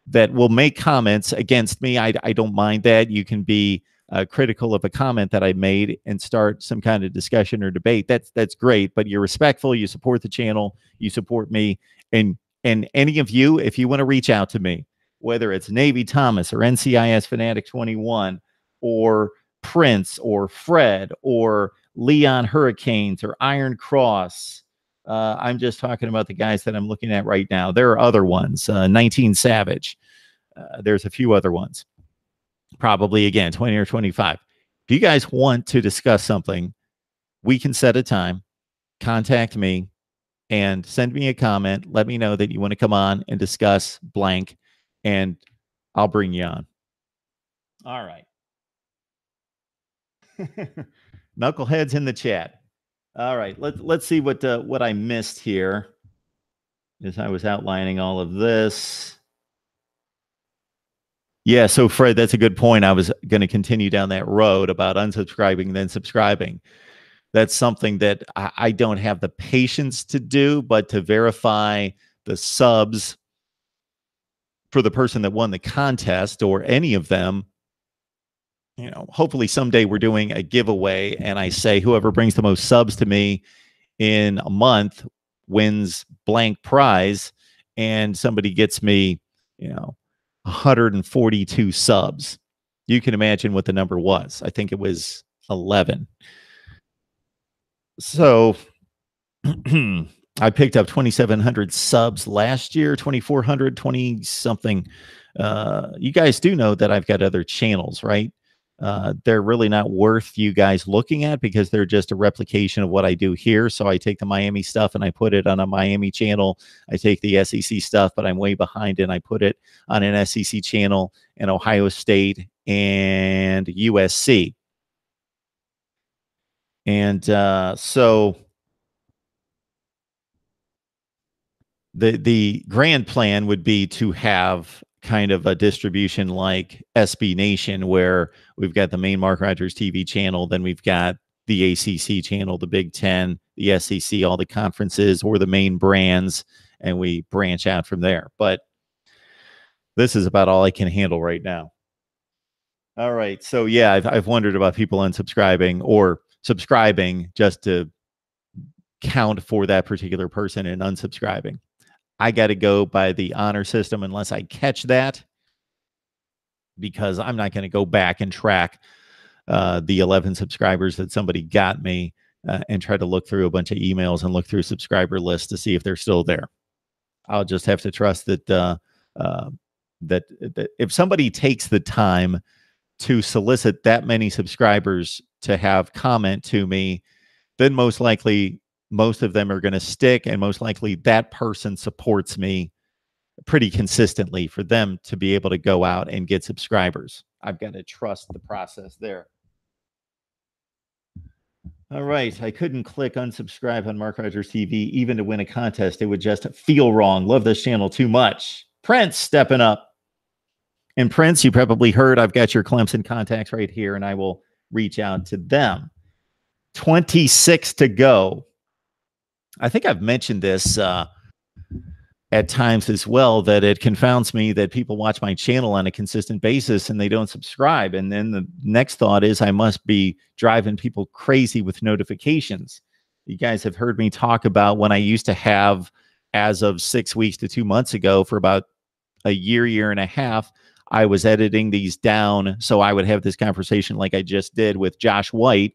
that will make comments against me. I don't mind that. You can be critical of a comment that I made and start some kind of discussion or debate. That's great, but you're respectful. You support the channel. You support me. And any of you, if you want to reach out to me, whether it's Navy Thomas or NCIS Fanatic 21 or Prince or Fred or Leon Hurricanes or Iron Cross, I'm just talking about the guys that I'm looking at right now. There are other ones, 19 Savage. There's a few other ones. Probably, again, 20 or 25. If you guys want to discuss something, we can set a time, contact me, and send me a comment. Let me know that you want to come on and discuss blank, and I'll bring you on. All right. Knuckleheads in the chat. All right. Let's see what I missed here as I was outlining all of this. Yeah, so Fred, that's a good point. I was going to continue down that road about unsubscribing, then subscribing. That's something that I don't have the patience to do, but to verify the subs for the person that won the contest or any of them, you know, hopefully someday we're doing a giveaway and I say whoever brings the most subs to me in a month wins blank prize, and somebody gets me, you know, 142 subs. you can imagine what the number was. I think it was 11. So I picked up 2,700 subs last year, 2,400, 20 something. You guys do know that I've got other channels, right? They're really not worth you guys looking at because they're just a replication of what I do here. So I take the Miami stuff and I put it on a Miami channel. I take the SEC stuff, but I'm way behind, and I put it on an SEC channel, and Ohio State and USC. And so the grand plan would be to have kind of a distribution like SB Nation, where we've got the main Mark Rogers TV channel, then we've got the ACC channel, the Big Ten, the SEC, all the conferences or the main brands, and we branch out from there. But this is about all I can handle right now. All right. So yeah, I've wondered about people unsubscribing or subscribing just to count for that particular person and unsubscribing. I got to go by the honor system unless I catch that, because I'm not going to go back and track the 11 subscribers that somebody got me and try to look through a bunch of emails and look through subscriber lists to see if they're still there. I'll just have to trust that that if somebody takes the time to solicit that many subscribers to have comment to me, then most likely most of them are going to stick, and most likely that person supports me pretty consistently for them to be able to go out and get subscribers. I've got to trust the process there. All right. I couldn't click unsubscribe on Mark Rogers TV even to win a contest. It would just feel wrong. Love this channel too much. Prince stepping up. And Prince, you probably heard I've got your Clemson contacts right here, and I will reach out to them. 26 to go. I think I've mentioned this at times as well, that it confounds me that people watch my channel on a consistent basis and they don't subscribe. And then the next thought is I must be driving people crazy with notifications. You guys have heard me talk about when I used to have, as of 6 weeks to 2 months ago, for about a year and a half, I was editing these down so I would have this conversation like I just did with Josh White.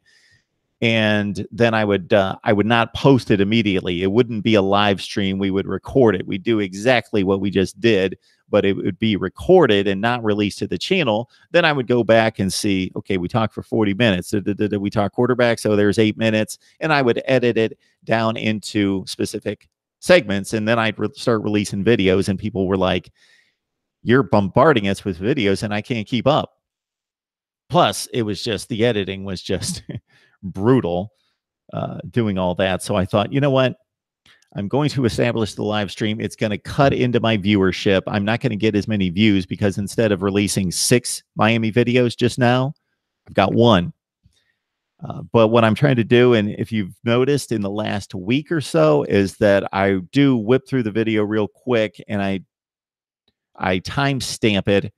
And then I would not post it immediately. It wouldn't be a live stream. We would record it. We'd do exactly what we just did, but it would be recorded and not released to the channel. Then I would go back and see, okay, we talked for 40 minutes. Did we talk quarterback? So there's 8 minutes. And I would edit it down into specific segments. And then I'd start releasing videos, and people were like, you're bombarding us with videos and I can't keep up. Plus, it was just, the editing was just brutal doing all that. So I thought, you know what? I'm going to establish the live stream. It's going to cut into my viewership. I'm not going to get as many views because instead of releasing 6 Miami videos just now, I've got 1. But what I'm trying to do, and if you've noticed in the last week or so, is that I do whip through the video real quick, and I timestamp it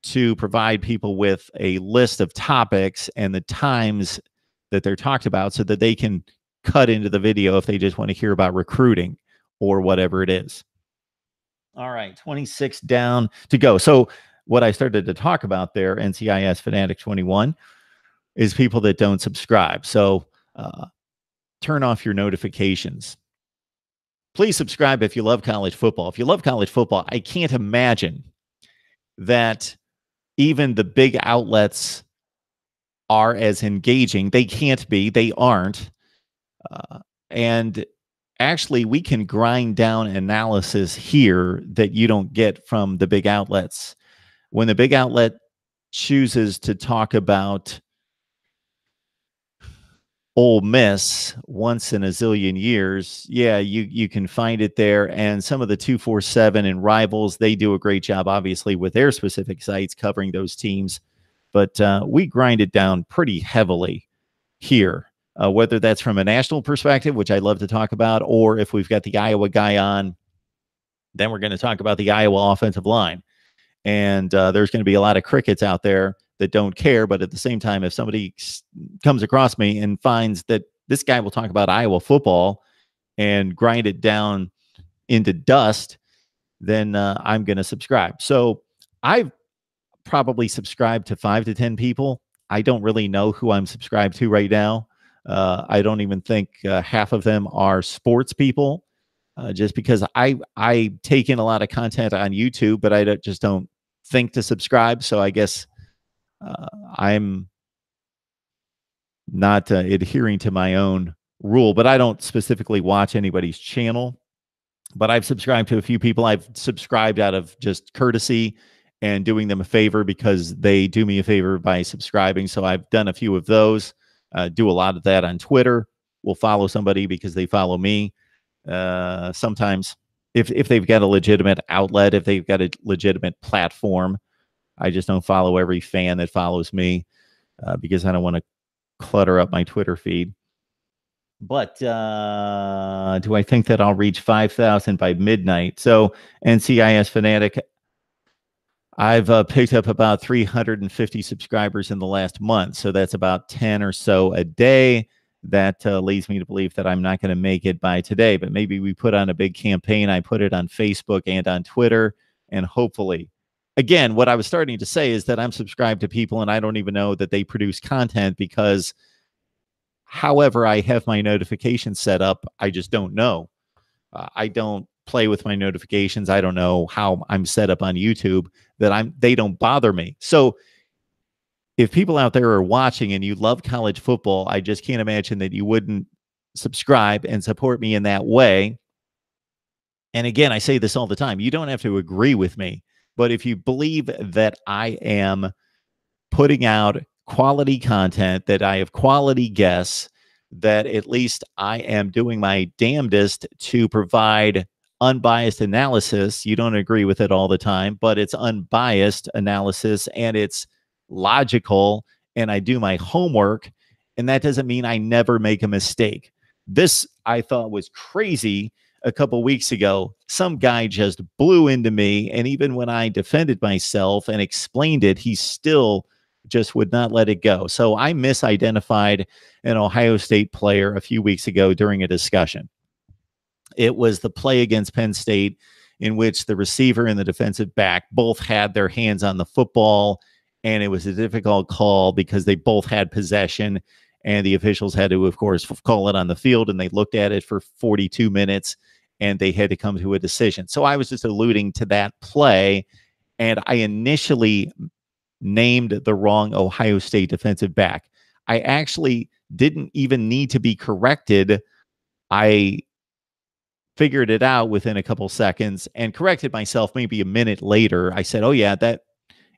to provide people with a list of topics and the times that they're talked about so that they can cut into the video if they just want to hear about recruiting or whatever it is. All right, 26 down to go. So what I started to talk about there, NCIS Fanatic 21, is people that don't subscribe. So turn off your notifications. Please subscribe if you love college football. If you love college football, I can't imagine that even the big outlets are as engaging. They can't be. They aren't. And actually, we can grind down analysis here that you don't get from the big outlets. When the big outlet chooses to talk about Ole Miss once in a zillion years, yeah, you can find it there. And some of the 247 and Rivals, they do a great job, obviously, with their specific sites covering those teams. But we grind it down pretty heavily here, whether that's from a national perspective, which I love to talk about, or if we've got the Iowa guy on, then we're going to talk about the Iowa offensive line. And there's going to be a lot of crickets out there that don't care. But at the same time, if somebody comes across me and finds that this guy will talk about Iowa football and grind it down into dust, then I'm going to subscribe. So I've probably subscribe to 5 to 10 people. I don't really know who I'm subscribed to right now. I don't even think half of them are sports people, just because I take in a lot of content on YouTube, but I just don't think to subscribe. So I guess I'm not adhering to my own rule, but I don't specifically watch anybody's channel. But I've subscribed to a few people. I've subscribed out of just courtesy and doing them a favor because they do me a favor by subscribing. So I've done a few of those. Do a lot of that on Twitter. We'll follow somebody because they follow me. Sometimes if they've got a legitimate outlet, if they've got a legitimate platform, I just don't follow every fan that follows me because I don't want to clutter up my Twitter feed. But do I think that I'll reach 5,000 by midnight? So NCIS Fanatic, I've picked up about 350 subscribers in the last month. So that's about 10 or so a day. That leads me to believe that I'm not going to make it by today. But maybe we put on a big campaign. I put it on Facebook and on Twitter. And hopefully, again, what I was starting to say is that I'm subscribed to people and I don't even know that they produce content because however I have my notifications set up, I just don't know. I don't play with my notifications. I don't know how I'm set up on YouTube that they don't bother me. So if people out there are watching and you love college football, I just can't imagine that you wouldn't subscribe and support me in that way. And again, I say this all the time. You don't have to agree with me, but if you believe that I am putting out quality content, that I have quality guests, that at least I am doing my damnedest to provide unbiased analysis. You don't agree with it all the time, but it's unbiased analysis and it's logical and I do my homework. And that doesn't mean I never make a mistake. This I thought was crazy a couple weeks ago. Some guy just blew into me. And even when I defended myself and explained it, he still just would not let it go. So I misidentified an Ohio State player a few weeks ago during a discussion. It was the play against Penn State in which the receiver and the defensive back both had their hands on the football, and it was a difficult call because they both had possession, and the officials had to, of course, call it on the field, and they looked at it for 42 minutes, and they had to come to a decision. So I was just alluding to that play, and I initially named the wrong Ohio State defensive back. I actually didn't even need to be corrected. I figured it out within a couple seconds and corrected myself maybe a minute later. I said, oh yeah, that,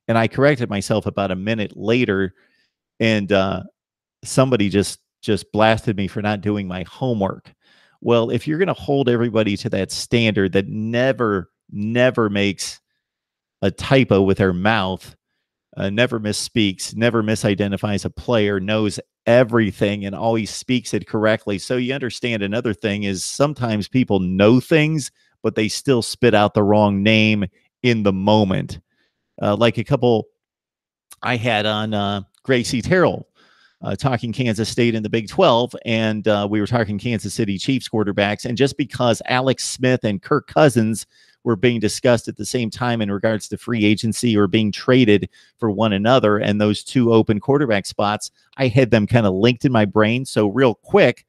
and I corrected myself about a minute later, and somebody just blasted me for not doing my homework. Well, if you're going to hold everybody to that standard that never makes a typo with their mouth, never misspeaks, never misidentifies a player, knows everything and always speaks it correctly. So you understand another thing is sometimes people know things, but they still spit out the wrong name in the moment. Like a couple I had on Gracie Terrell talking Kansas State in the Big 12, and we were talking Kansas City Chiefs quarterbacks. And just because Alex Smith and Kirk Cousins were being discussed at the same time in regards to free agency or being traded for one another, and those two open quarterback spots, I had them kind of linked in my brain. So real quick,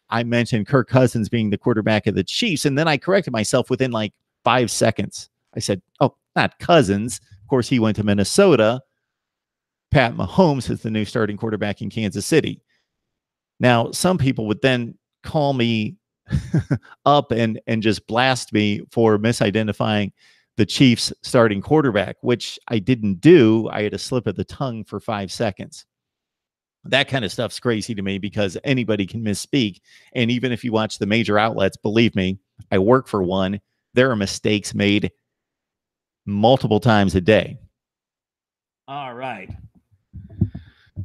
I mentioned Kirk Cousins being the quarterback of the Chiefs, and then I corrected myself within like 5 seconds. I said, oh, not Cousins. Of course, he went to Minnesota. Pat Mahomes is the new starting quarterback in Kansas City. Now, some people would then call me up and just blast me for misidentifying the Chiefs starting quarterback, which I didn't do. I had a slip of the tongue for 5 seconds. That kind of stuff's crazy to me because anybody can misspeak. And even if you watch the major outlets, believe me, I work for one. There are mistakes made multiple times a day. All right.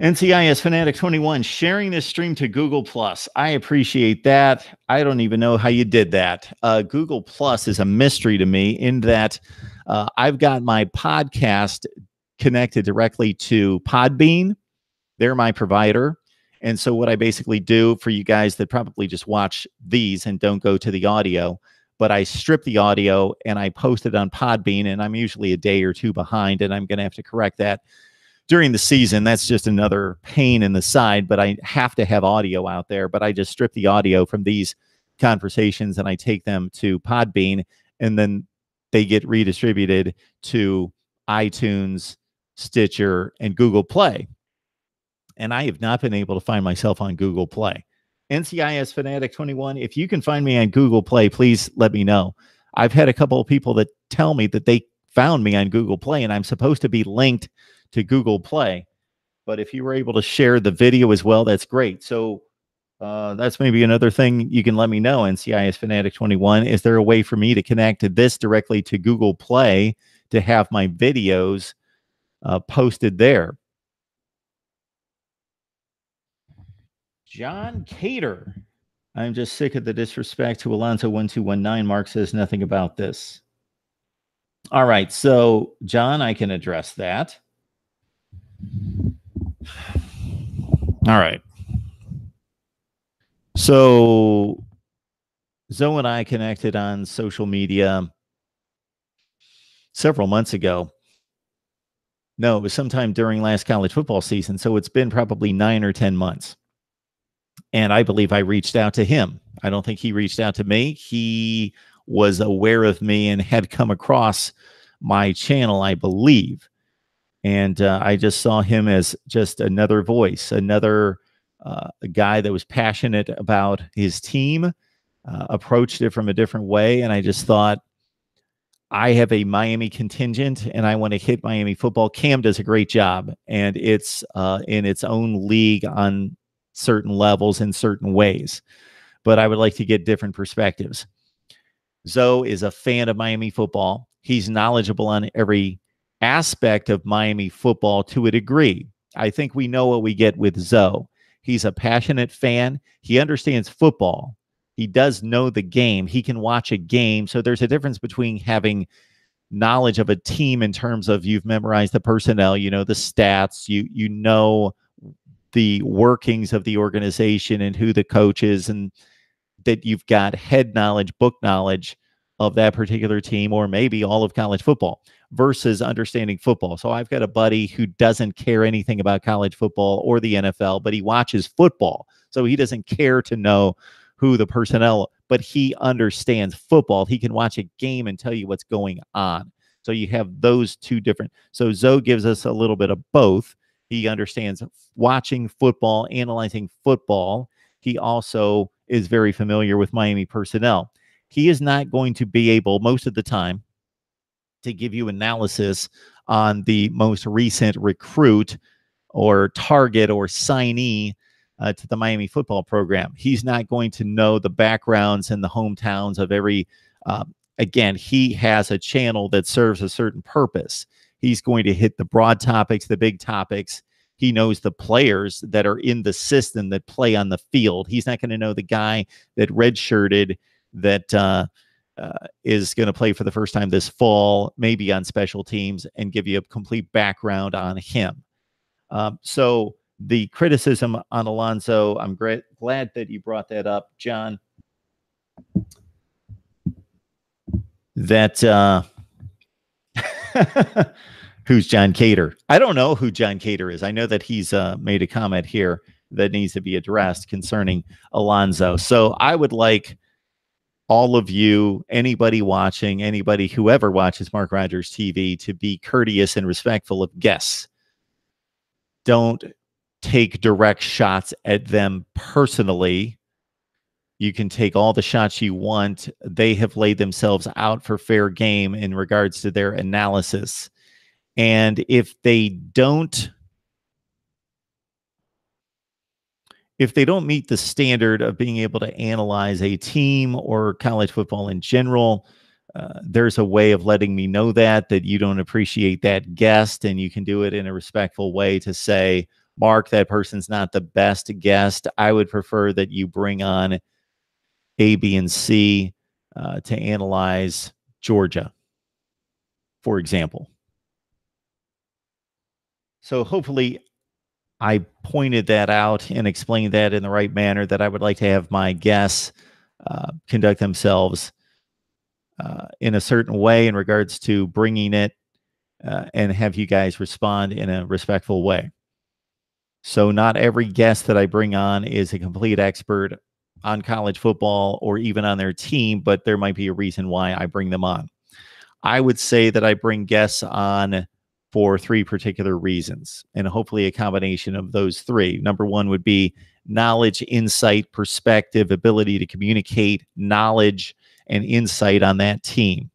NCIS Fanatic 21 sharing this stream to Google Plus. I appreciate that. I don't even know how you did that. Google Plus is a mystery to me in that I've got my podcast connected directly to Podbean. They're my provider. And so what I basically do for you guys that probably just watch these and don't go to the audio, but I strip the audio and I post it on Podbean, and I'm usually a day or two behind, and I'm going to have to correct that during the season. That's just another pain in the side, but I have to have audio out there. But I just strip the audio from these conversations and I take them to Podbean, and then they get redistributed to iTunes, Stitcher, and Google Play. And I have not been able to find myself on Google Play. NCIS Fanatic 21, if you can find me on Google Play, please let me know. I've had a couple of people that tell me that they found me on Google Play, and I'm supposed to be linked to Google Play. But if you were able to share the video as well, that's great. So that's maybe another thing you can let me know, NCIS Fanatic 21. Is there a way for me to connect this directly to Google Play to have my videos posted there? John Cater. I'm just sick of the disrespect to Alonzo 1219. Mark says nothing about this. All right. So, John, I can address that. All right. So, Zoe and I connected on social media several months ago. No, it was sometime during last college football season. So it's been probably 9 or 10 months. And I believe I reached out to him. I don't think he reached out to me. He was aware of me and had come across my channel, I believe. And I just saw him as just another voice, another guy that was passionate about his team, approached it from a different way. And I just thought, I have a Miami contingent and I want to hit Miami football. Cam does a great job, and it's in its own league on certain levels in certain ways. But I would like to get different perspectives. Zoe is a fan of Miami football. He's knowledgeable on every aspect of Miami football to a degree. I think we know what we get with Zoe. He's a passionate fan. He understands football. He does know the game. He can watch a game. So there's a difference between having knowledge of a team in terms of you've memorized the personnel, you know, the stats, you know the workings of the organization and who the coach is, and that you've got head knowledge, book knowledge of that particular team, or maybe all of college football, versus understanding football. So I've got a buddy who doesn't care anything about college football or the NFL, but he watches football. So he doesn't care to know who the personnel, but he understands football. He can watch a game and tell you what's going on. So you have those two different. So Zoe gives us a little bit of both. He understands watching football, analyzing football. He also is very familiar with Miami personnel. He is not going to be able, most of the time, to give you analysis on the most recent recruit or target or signee to the Miami football program. He's not going to know the backgrounds and the hometowns of every, again, he has a channel that serves a certain purpose. He's going to hit the broad topics, the big topics. He knows the players that are in the system that play on the field. He's not going to know the guy that redshirted that is going to play for the first time this fall, maybe on special teams, and give you a complete background on him. So the criticism on Alonzo, I'm glad that you brought that up, John. That who's John Cater? I don't know who John Cater is. I know that he's made a comment here that needs to be addressed concerning Alonzo. So I would like all of you, anybody watching, anybody whoever watches Mark Rogers TV, to be courteous and respectful of guests. Don't take direct shots at them personally. You can take all the shots you want. They have laid themselves out for fair game in regards to their analysis. And if they don't meet the standard of being able to analyze a team or college football in general, there's a way of letting me know that you don't appreciate that guest, and you can do it in a respectful way to say, Mark, that person's not the best guest. I would prefer that you bring on A, B, and C to analyze Georgia, for example. So hopefully I pointed that out and explained that in the right manner, that I would like to have my guests conduct themselves in a certain way in regards to bringing it and have you guys respond in a respectful way. So not every guest that I bring on is a complete expert on college football or even on their team, but there might be a reason why I bring them on. I would say that I bring guests on for three particular reasons, and hopefully a combination of those three. Number one would be knowledge, insight, perspective, ability to communicate knowledge and insight on that team,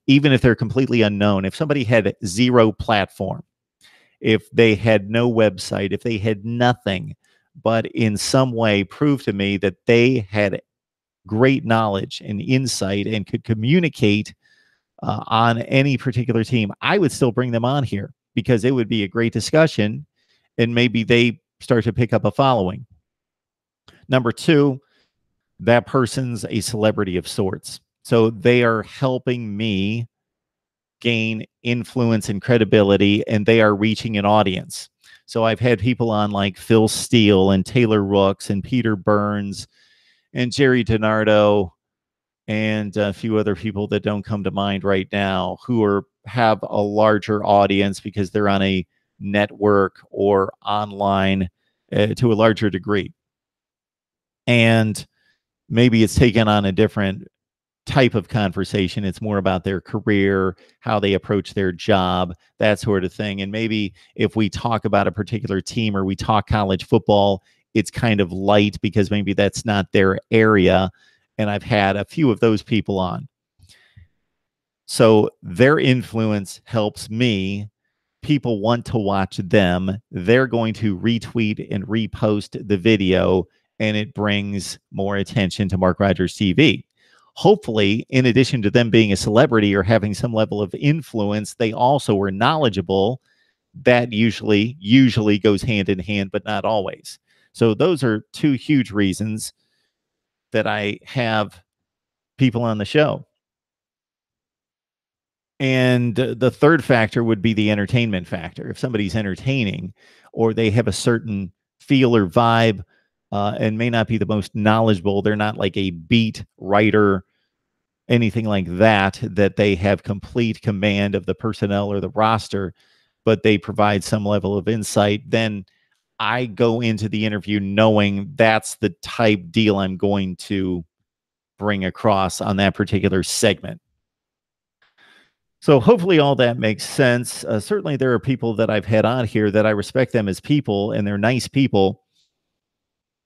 even if they're completely unknown. If somebody had zero platform, if they had no website, if they had nothing, but in some way proved to me that they had great knowledge and insight and could communicate on any particular team, I would still bring them on here because it would be a great discussion and maybe they start to pick up a following. Number two, that person's a celebrity of sorts. So they are helping me gain influence and credibility, and they are reaching an audience. So I've had people on like Phil Steele and Taylor Rooks and Peter Burns and Jerry DiNardo and a few other people that don't come to mind right now who have a larger audience because they're on a network or online to a larger degree. And maybe it's taken on a different type of conversation. It's more about their career, how they approach their job, that sort of thing. And maybe if we talk about a particular team or we talk college football, it's kind of light because maybe that's not their area. And I've had a few of those people on. So their influence helps me. People want to watch them. They're going to retweet and repost the video, and it brings more attention to Mark Rogers TV. Hopefully, in addition to them being a celebrity or having some level of influence, they also are knowledgeable. That usually goes hand in hand, but not always. So those are two huge reasons that I have people on the show. And the third factor would be the entertainment factor. If somebody's entertaining or they have a certain feel or vibe and may not be the most knowledgeable, they're not like a beat writer, anything like that, that they have complete command of the personnel or the roster, but they provide some level of insight, then I go into the interview knowing that's the type deal I'm going to bring across on that particular segment. So hopefully all that makes sense. Certainly there are people that I've had on here that I respect them as people and they're nice people,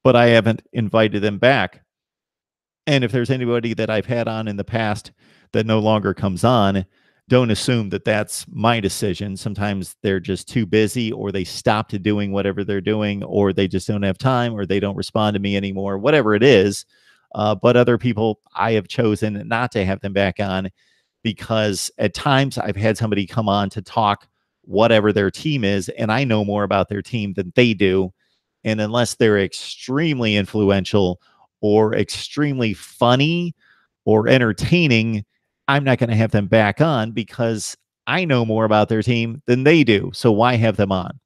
but I haven't invited them back. And if there's anybody that I've had on in the past that no longer comes on, don't assume that that's my decision. Sometimes they're just too busy or they stopped doing whatever they're doing or they just don't have time or they don't respond to me anymore, whatever it is. But other people, I have chosen not to have them back on because at times I've had somebody come on to talk whatever their team is, and I know more about their team than they do. And unless they're extremely influential or extremely funny or entertaining, I'm not going to have them back on because I know more about their team than they do. So why have them on?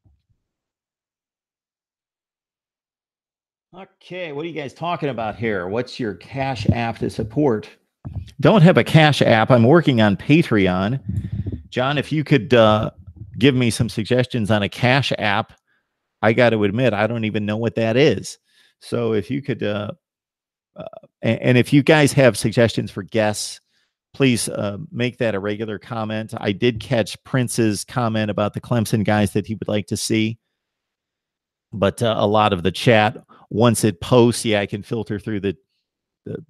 Okay, what are you guys talking about here? What's your Cash App to support? Don't have a Cash App. I'm working on Patreon. John, if you could give me some suggestions on a Cash App, I got to admit, I don't even know what that is. So if you could, and if you guys have suggestions for guests, please make that a regular comment. I did catch Prince's comment about the Clemson guys that he would like to see. But a lot of the chat, once it posts, I can filter through the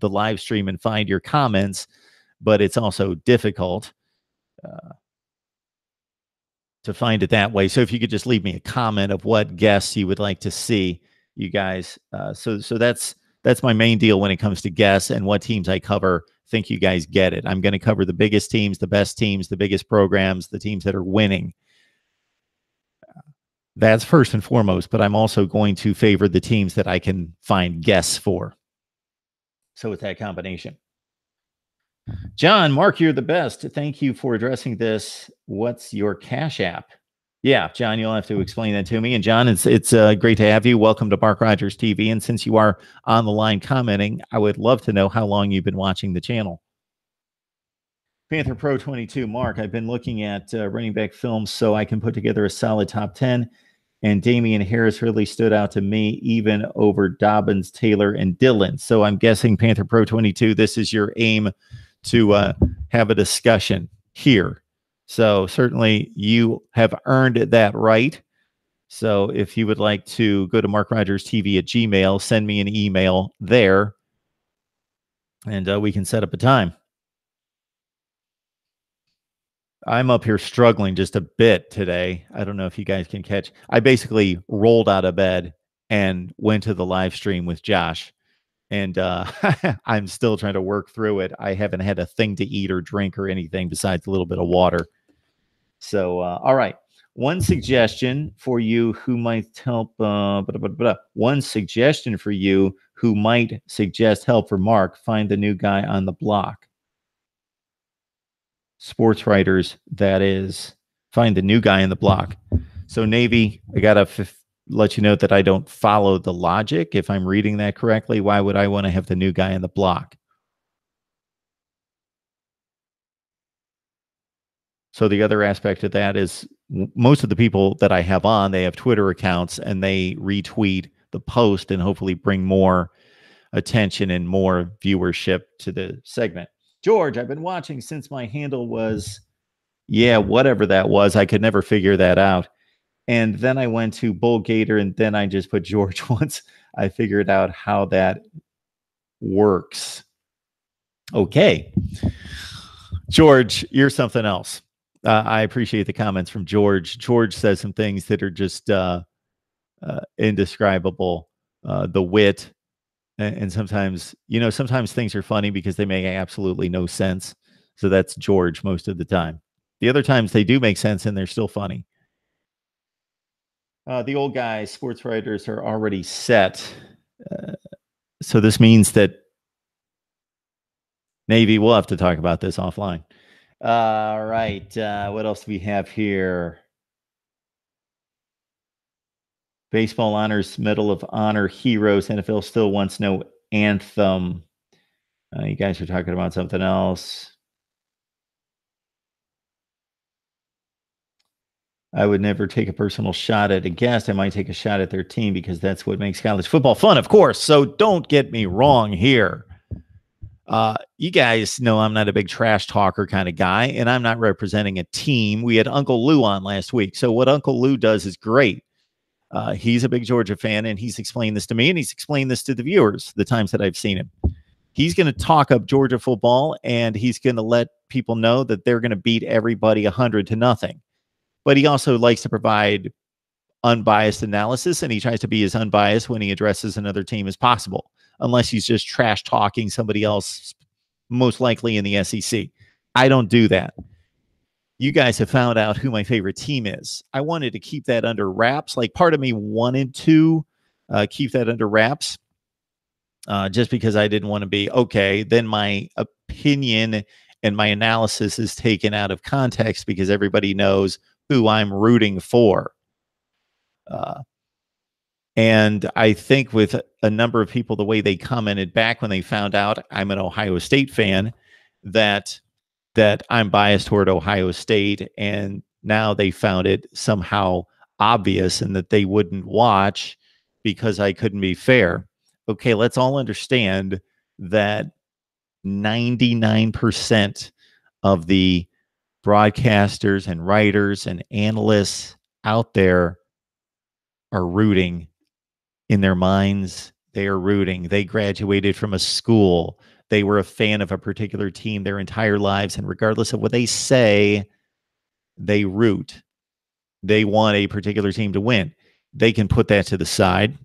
live stream and find your comments, but it's also difficult to find it that way. So if you could just leave me a comment of what guests you would like to see, you guys. So that's my main deal when it comes to guests and what teams I cover. Think you guys get it. I'm going to cover the biggest teams, the best teams, the biggest programs, the teams that are winning. That's first and foremost, but I'm also going to favor the teams that I can find guests for. So it's that combination. John, Mark, you're the best. Thank you for addressing this. What's your Cash App? Yeah, John, you'll have to explain that to me. And John, it's great to have you. Welcome to Mark Rogers TV. And since you are on the line commenting, I would love to know how long you've been watching the channel. Panther Pro 22, Mark, I've been looking at running back films so I can put together a solid top 10, and Damian Harris really stood out to me, even over Dobbins, Taylor, and Dillon. So I'm guessing Panther Pro 22, this is your aim to have a discussion here. So certainly you have earned that right. So if you would like to go to MarkRogersTV at Gmail, send me an email there, and we can set up a time. I'm up here struggling just a bit today. I don't know if you guys can catch. I basically rolled out of bed and went to the live stream with Josh, and I'm still trying to work through it. I haven't had a thing to eat or drink or anything besides a little bit of water. So, all right. One suggestion for you who might help. One suggestion for you who might suggest help for Mark: find the new guy on the block. Sports writers, that is, find the new guy in the block. So Navy, I gotta let you know that I don't follow the logic. If I'm reading that correctly, why would I want to have the new guy in the block? So the other aspect of that is most of the people that I have on, they have Twitter accounts and they retweet the post and hopefully bring more attention and more viewership to the segment. George, I've been watching since my handle was, whatever that was. I could never figure that out. And then I went to Bull Gator, and then I just put George once I figured out how that works. Okay. George, you're something else. I appreciate the comments from George. George says some things that are just indescribable. The wit. And sometimes, sometimes things are funny because they make absolutely no sense. So that's George most of the time. The other times they do make sense and they're still funny. The old guys, sports writers, are already set. So this means that Navy, we'll have to talk about this offline. All right. What else do we have here? Baseball honors Medal of Honor heroes. NFL still wants no anthem. You guys are talking about something else. I would never take a personal shot at a guest. I might take a shot at their team because that's what makes college football fun, of course. So don't get me wrong here. You guys know I'm not a big trash talker kind of guy, and I'm not representing a team. We had Uncle Lou on last week. So what Uncle Lou does is great. He's a big Georgia fan, and he's explained this to me, and he's explained this to the viewers the times that I've seen him. He's going to talk up Georgia football, and he's going to let people know that they're going to beat everybody 100-0. But he also likes to provide unbiased analysis, and he tries to be as unbiased when he addresses another team as possible, unless he's just trash talking somebody else, most likely in the SEC. I don't do that. You guys have found out who my favorite team is. I wanted to keep that under wraps. Like, part of me wanted to keep that under wraps just because I didn't want to be, okay, then my opinion and my analysis is taken out of context because everybody knows who I'm rooting for. And I think with a number of people, the way they commented back when they found out I'm an Ohio State fan, that I'm biased toward Ohio State, and now they found it somehow obvious and that they wouldn't watch because I couldn't be fair. Okay, let's all understand that 99% of the broadcasters and writers and analysts out there are rooting in their minds. They are rooting. They graduated from a school. They were a fan of a particular team their entire lives. And regardless of what they say, they root. They want a particular team to win. They can put that to the side.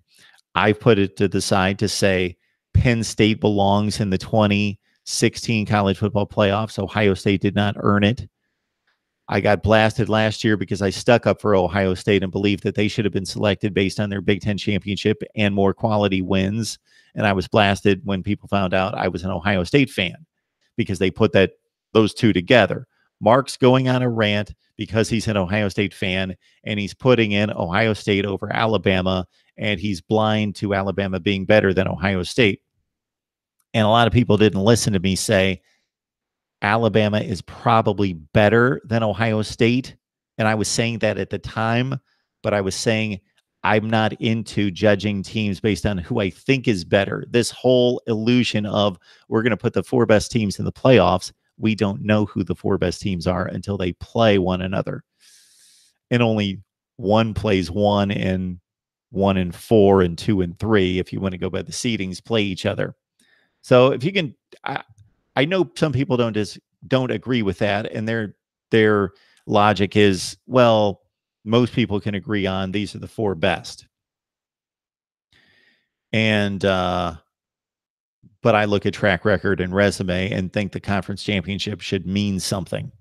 I've put it to the side to say Penn State belongs in the 2016 college football playoffs. Ohio State did not earn it. I got blasted last year because I stuck up for Ohio State and believed that they should have been selected based on their Big Ten championship and more quality wins. And I was blasted when people found out I was an Ohio State fan because they put those two together. Mark's going on a rant because he's an Ohio State fan, and he's putting in Ohio State over Alabama, and he's blind to Alabama being better than Ohio State. And a lot of people didn't listen to me say, Alabama is probably better than Ohio State. And I was saying that at the time, but I was saying I'm not into judging teams based on who I think is better. This whole illusion of we're going to put the 4 best teams in the playoffs. We don't know who the 4 best teams are until they play one another. And only one plays 1 and 1 and 4 and 2 and 3, if you want to go by the seedings, play each other. So if you can, I know some people don't agree with that, and their logic is, well, most people can agree on these are the 4 best. And but I look at track record and resume and think the conference championship should mean something.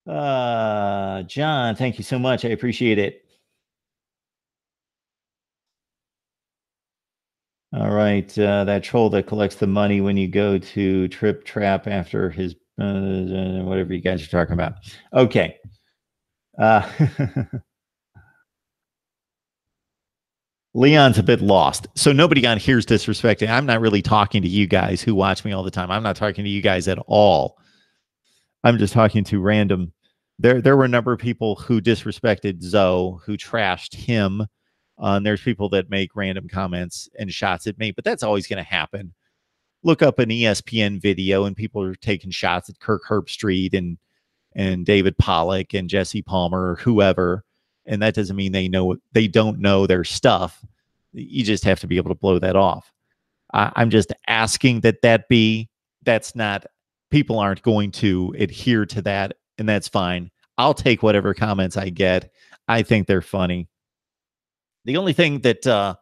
John, thank you so much. I appreciate it. All right, that troll that collects the money when you go to Trip Trap after his whatever you guys are talking about. Okay. Leon's a bit lost. So nobody on here is disrespecting. I'm not really talking to you guys who watch me all the time. I'm not talking to you guys at all. I'm just talking to random. There were a number of people who disrespected Zoe, who trashed him. And there's people that make random comments and shots at me, but that's always going to happen. Look up an ESPN video and people are taking shots at Kirk Herbstreit and David Pollock and Jesse Palmer or whoever. And that doesn't mean they don't know their stuff. You just have to be able to blow that off. I'm just asking that's not, people aren't going to adhere to that, and that's fine. I'll take whatever comments I get. I think they're funny. The only thing that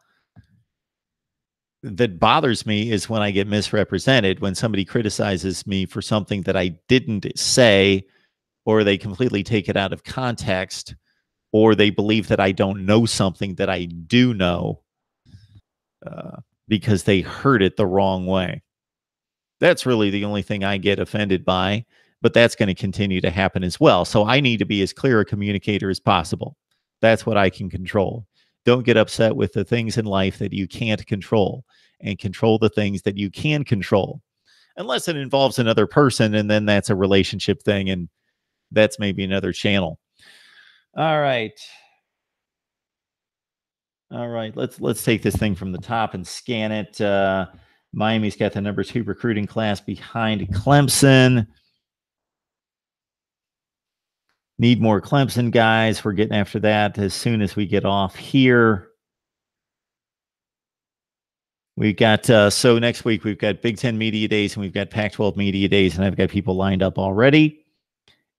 bothers me is when I get misrepresented, when somebody criticizes me for something that I didn't say, or they completely take it out of context, or they believe that I don't know something that I do know because they heard it the wrong way. That's really the only thing I get offended by, but that's going to continue to happen as well. So I need to be as clear a communicator as possible. That's what I can control. Don't get upset with the things in life that you can't control, and control the things that you can control, unless it involves another person, and then that's a relationship thing, and that's maybe another channel. All right. Let's take this thing from the top and scan it. Miami's got the number 2 recruiting class behind Clemson. Need more Clemson guys. We're getting after that as soon as we get off here. We got so next week we've got Big Ten Media Days and we've got Pac-12 Media Days, and I've got people lined up already.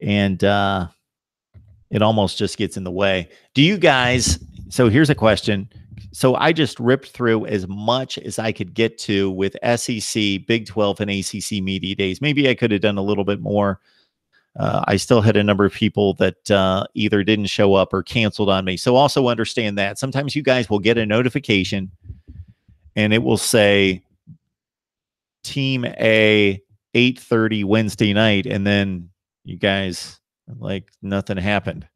And it almost just gets in the way. Do you guys? So here's a question. So I just ripped through as much as I could get to with SEC, Big 12, and ACC Media Days. Maybe I could have done a little bit more. I still had a number of people that either didn't show up or canceled on me. So also understand that sometimes you guys will get a notification and it will say Team A 8:30 Wednesday night. And then you guys like nothing happened.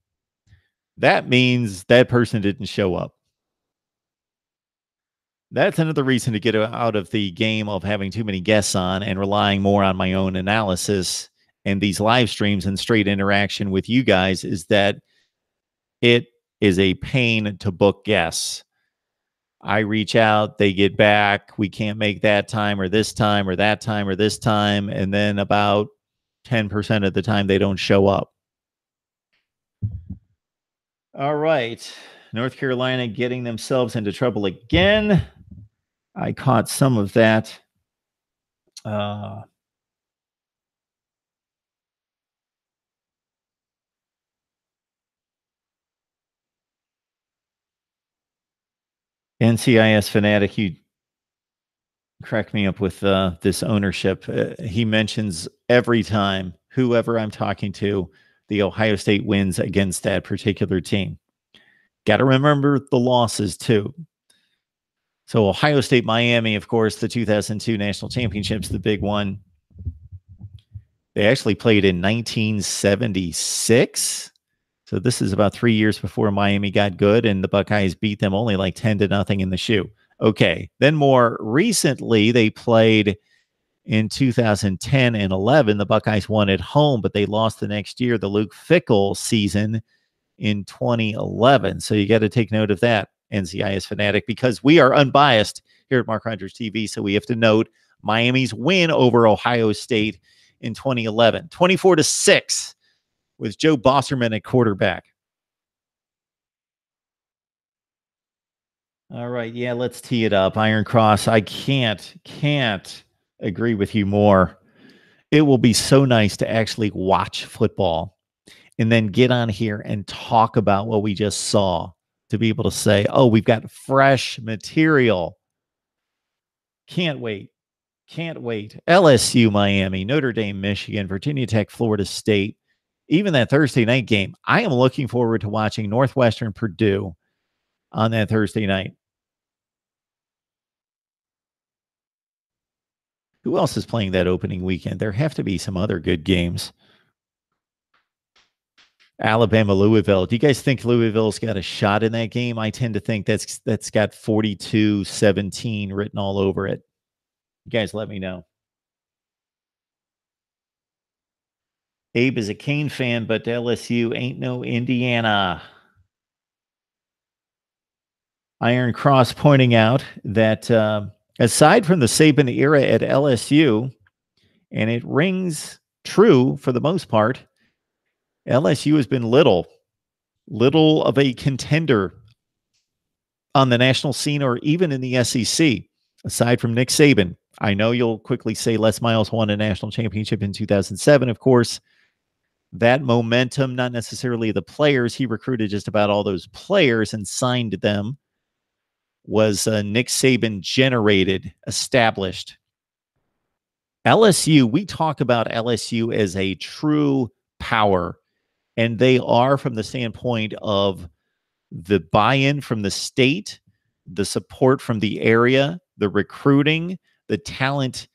That means that person didn't show up. That's another reason to get out of the game of having too many guests on and relying more on my own analysis and these live streams and straight interaction with you guys, is that it is a pain to book guests. I reach out, they get back, we can't make that time or this time or that time or this time, and then about 10% of the time they don't show up. All right. North Carolina getting themselves into trouble again. I caught some of that. NCIS fanatic, you crack me up with this ownership. He mentions every time, whoever I'm talking to, the Ohio State wins against that particular team. Got to remember the losses too. So Ohio State, Miami, of course, the 2002 national championships, the big one. They actually played in 1976. So this is about 3 years before Miami got good, and the Buckeyes beat them only like 10-0 in the shoe. Okay. Then more recently, they played In 2010 and 11, the Buckeyes won at home, but they lost the next year, the Luke Fickell season in 2011. So you got to take note of that, NCIS fanatic, because we are unbiased here at Mark Rogers TV. So we have to note Miami's win over Ohio State in 2011, 24-6, with Joe Bosserman at quarterback. All right, yeah, let's tee it up. Iron Cross, I can't agree with you more. It will be so nice to actually watch football and then get on here and talk about what we just saw, to be able to say, oh, we've got fresh material. Can't wait. Can't wait. LSU, Miami, Notre Dame, Michigan, Virginia Tech, Florida State. Even that Thursday night game, I am looking forward to watching Northwestern, Purdue on that Thursday night. Who else is playing that opening weekend? There have to be some other good games. Alabama, Louisville. Do you guys think Louisville's got a shot in that game? I tend to think that's got 42-17 written all over it. You guys let me know. Abe is a Cane fan, but LSU ain't no Indiana. Iron Cross pointing out that aside from the Saban era at LSU, and it rings true for the most part, LSU has been little of a contender on the national scene or even in the SEC, aside from Nick Saban. I know you'll quickly say Les Miles won a national championship in 2007, of course. That momentum, not necessarily the players, he recruited just about all those players and signed them, was Nick Saban generated, established. LSU, we talk about LSU as a true power, and they are from the standpoint of the buy-in from the state, the support from the area, the recruiting, the talent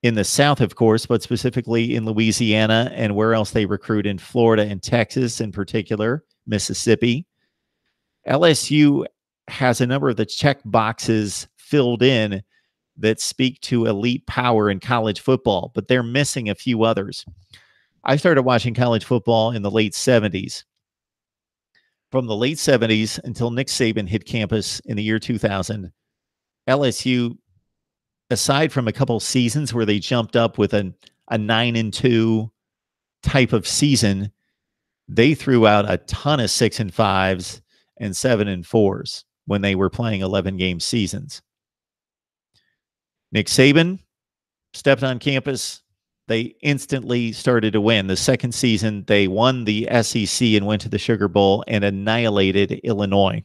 in the South, of course, but specifically in Louisiana and where else they recruit in Florida and Texas in particular, Mississippi. LSU has a number of the check boxes filled in that speak to elite power in college football, but they're missing a few others. I started watching college football in the late 70s. From the late 70s until Nick Saban hit campus in the year 2000, LSU, aside from a couple seasons where they jumped up with a 9-2 type of season, they threw out a ton of 6-5s and 7-4s when they were playing 11-game seasons. Nick Saban stepped on campus. They instantly started to win. The second season, they won the SEC and went to the Sugar Bowl and annihilated Illinois,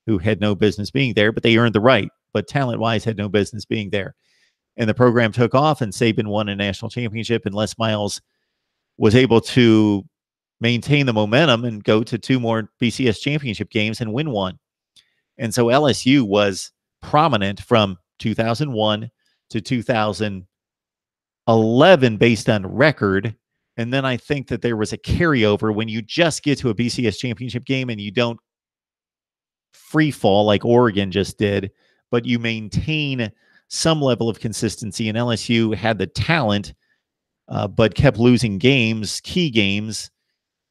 who had no business being there, but they earned the right, but talent-wise had no business being there. And the program took off, and Saban won a national championship, and Les Miles was able to maintain the momentum and go to 2 more BCS championship games and win one. And so LSU was prominent from 2001 to 2011 based on record. And then I think that there was a carryover when you just get to a BCS championship game and you don't free fall like Oregon just did, but you maintain some level of consistency. And LSU had the talent, but kept losing games, key games,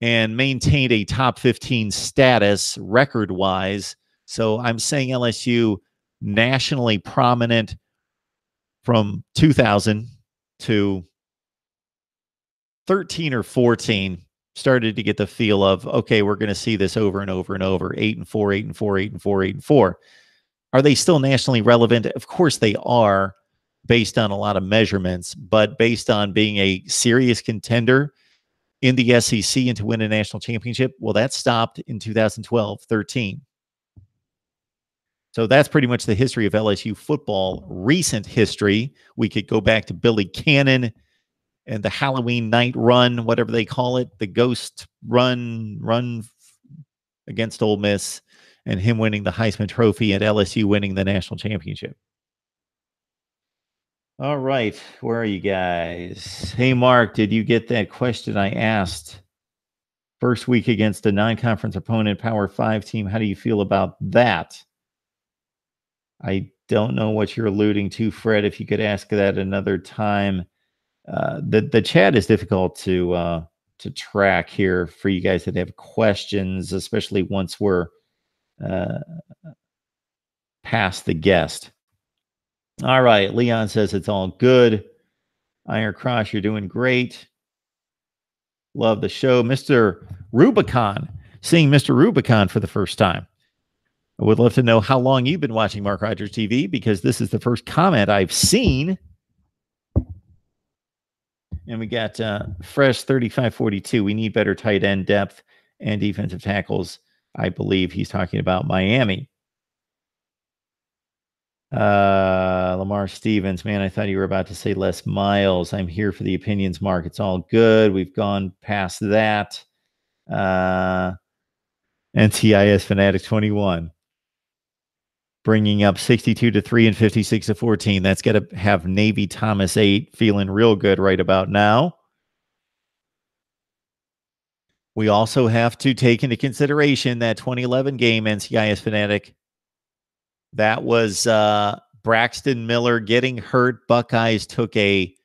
and maintained a top 15 status record-wise. So I'm saying LSU nationally prominent from 2000 to 13 or 14, started to get the feel of, okay, we're going to see this over and over and over, 8-4, 8-4, 8-4, 8-4. Are they still nationally relevant? Of course they are, based on a lot of measurements, but based on being a serious contender in the SEC and to win a national championship, well, that stopped in 2012-13. So that's pretty much the history of LSU football, recent history. We could go back to Billy Cannon and the Halloween night run, whatever they call it, the ghost run against Ole Miss, and him winning the Heisman Trophy and LSU winning the national championship. All right, where are you guys? Hey, Mark, did you get that question I asked? First week against a non-conference opponent, Power 5 team. How do you feel about that? I don't know what you're alluding to, Fred. If you could ask that another time. The chat is difficult to track here for you guys that have questions, especially once we're uh, past the guest. All right, Leon says it's all good. Iron Cross, you're doing great. Love the show. Mr. Rubicon, seeing Mr. Rubicon for the first time. I would love to know how long you've been watching Mark Rogers TV, because this is the first comment I've seen. And we got Fresh 3542. We need better tight end depth and defensive tackles. I believe he's talking about Miami. Lamar Stevens, man, I thought you were about to say Les Miles. I'm here for the opinions, Mark. It's all good. We've gone past that. NTIS Fanatic 21. Bringing up 62-3 and 56-14. That's got to have Navy Thomas 8 feeling real good right about now. We also have to take into consideration that 2011 game, NCIS Fanatic. That was Braxton Miller getting hurt. Buckeyes took a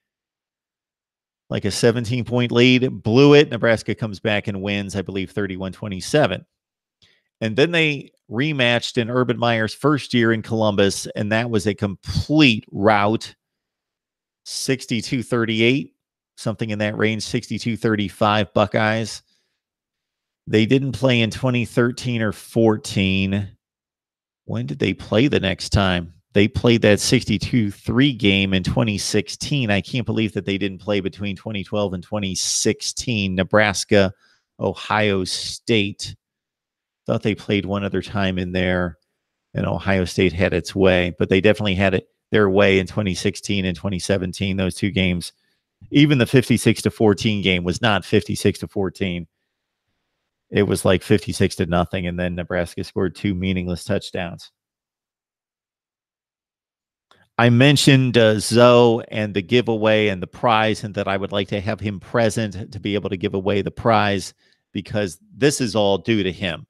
17-point lead, blew it. Nebraska comes back and wins, I believe, 31-27. And then they rematched in Urban Meyer's first year in Columbus, and that was a complete rout. 62-38, something in that range, 62-35 Buckeyes. They didn't play in 2013 or 14. When did they play the next time? They played that 62-3 game in 2016. I can't believe that they didn't play between 2012 and 2016. Nebraska, Ohio State. Thought they played one other time in there, and Ohio State had its way, but they definitely had it their way in 2016 and 2017, those two games. Even the 56-14 game was not 56-14. It was like 56-0, and then Nebraska scored two meaningless touchdowns. I mentioned Zoe and the giveaway and the prize, and that I would like to have him present to be able to give away the prize, because this is all due to him.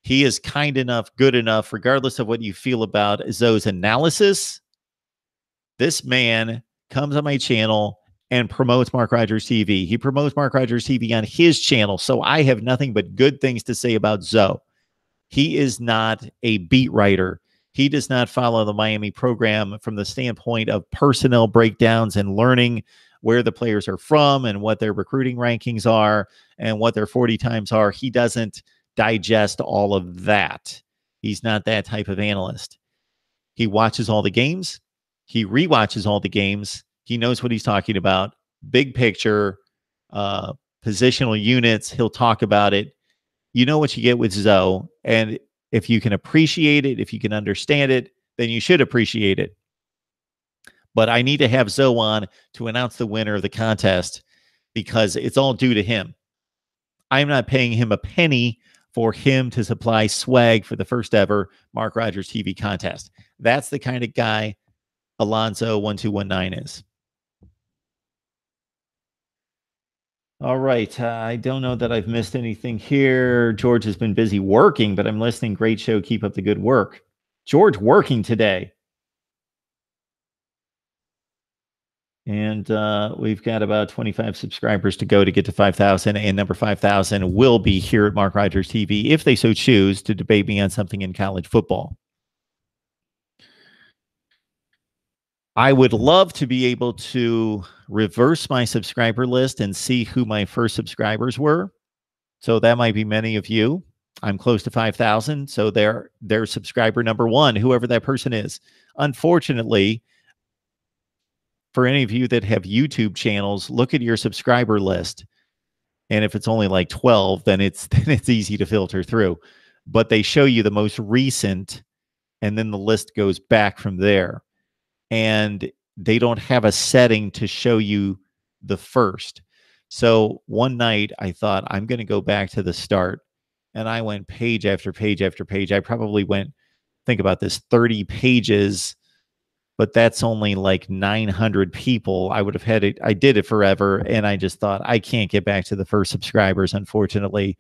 He is kind enough, good enough, regardless of what you feel about Zoe's analysis. This man comes on my channel and promotes Mark Rogers TV. He promotes Mark Rogers TV on his channel, so I have nothing but good things to say about Zoe. He is not a beat writer. He does not follow the Miami program from the standpoint of personnel breakdowns and learning where the players are from and what their recruiting rankings are and what their 40 times are. He doesn't digest all of that. He's not that type of analyst. He watches all the games. He rewatches all the games. He knows what he's talking about. Big picture, positional units. He'll talk about it. You know what you get with Zoe. And if you can appreciate it, if you can understand it, then you should appreciate it. But I need to have Zoe on to announce the winner of the contest, because it's all due to him. I'm not paying him a penny for him to supply swag for the first ever Mark Rogers TV contest. That's the kind of guy Alonzo 1219 is. All right. I don't know that I've missed anything here. George has been busy working, but I'm listening. Great show. Keep up the good work. George working today. And we've got about 25 subscribers to go to get to 5,000. And number 5,000 will be here at Mark Rogers TV, if they so choose, to debate me on something in college football. I would love to be able to reverse my subscriber list and see who my first subscribers were. So that might be many of you. I'm close to 5,000. So they're subscriber number one, whoever that person is. Unfortunately, for any of you that have YouTube channels, look at your subscriber list. And if it's only like 12, then it's easy to filter through. But they show you the most recent, and then the list goes back from there. And they don't have a setting to show you the first. So one night I thought, I'm going to go back to the start. And I went page after page after page. I probably went, think about this, 30 pages, but that's only like 900 people. I would have had it. I did it forever. And I just thought, I can't get back to the first subscribers, unfortunately.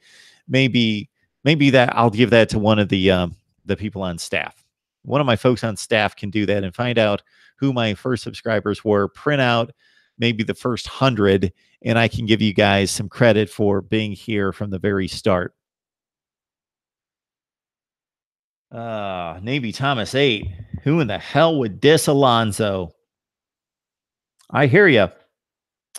Maybe that I'll give that to one of the people on staff. One of my folks on staff can do that and find out who my first subscribers were, print out maybe the first 100, and I can give you guys some credit for being here from the very start. Navy Thomas 8. Who in the hell would diss Alonso? I hear you.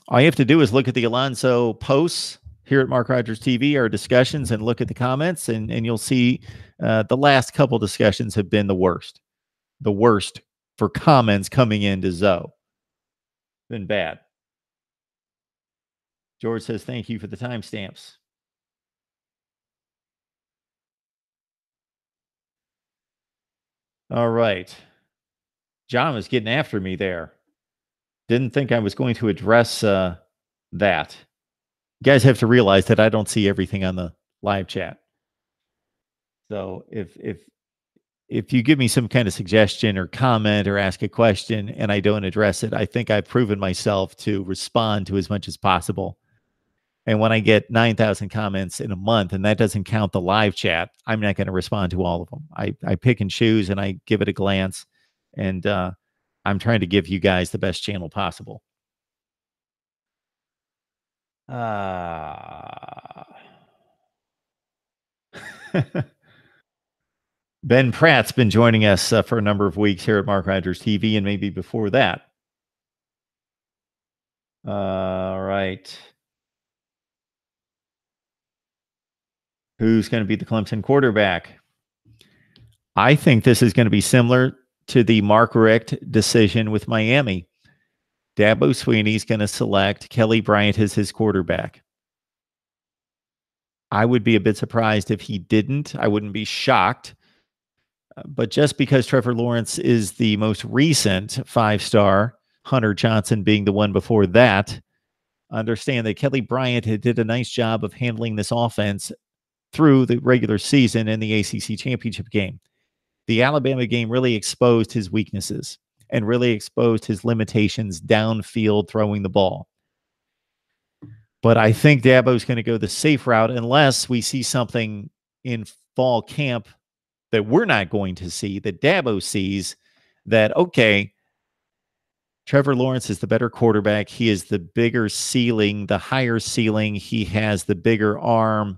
All you have to do is look at the Alonso posts here at Mark Rogers TV, our discussions, and look at the comments, and you'll see the last couple discussions have been the worst. The worst for comments coming into Zoe. Been bad. George says, thank you for the timestamps. All right. John was getting after me there. Didn't think I was going to address that. You guys have to realize that I don't see everything on the live chat. So if you give me some kind of suggestion or comment or ask a question and I don't address it, I think I've proven myself to respond to as much as possible. And when I get 9,000 comments in a month, and that doesn't count the live chat, I'm not going to respond to all of them. I pick and choose and I give it a glance. And I'm trying to give you guys the best channel possible. Ben Pratt's been joining us for a number of weeks here at Mark Rogers TV and maybe before that. All right. Who's going to be the Clemson quarterback? I think this is going to be similar to the Mark Richt decision with Miami. Dabo Swinney's going to select Kelly Bryant as his quarterback. I would be a bit surprised if he didn't. I wouldn't be shocked. But just because Trevor Lawrence is the most recent five-star, Hunter Johnson being the one before that, understand that Kelly Bryant did a nice job of handling this offense through the regular season and the ACC championship game. The Alabama game really exposed his weaknesses and really exposed his limitations downfield throwing the ball. But I think Dabo's going to go the safe route unless we see something in fall camp that we're not going to see, that Dabo sees, that, okay, Trevor Lawrence is the better quarterback. He is the bigger ceiling, the higher ceiling. He has the bigger arm.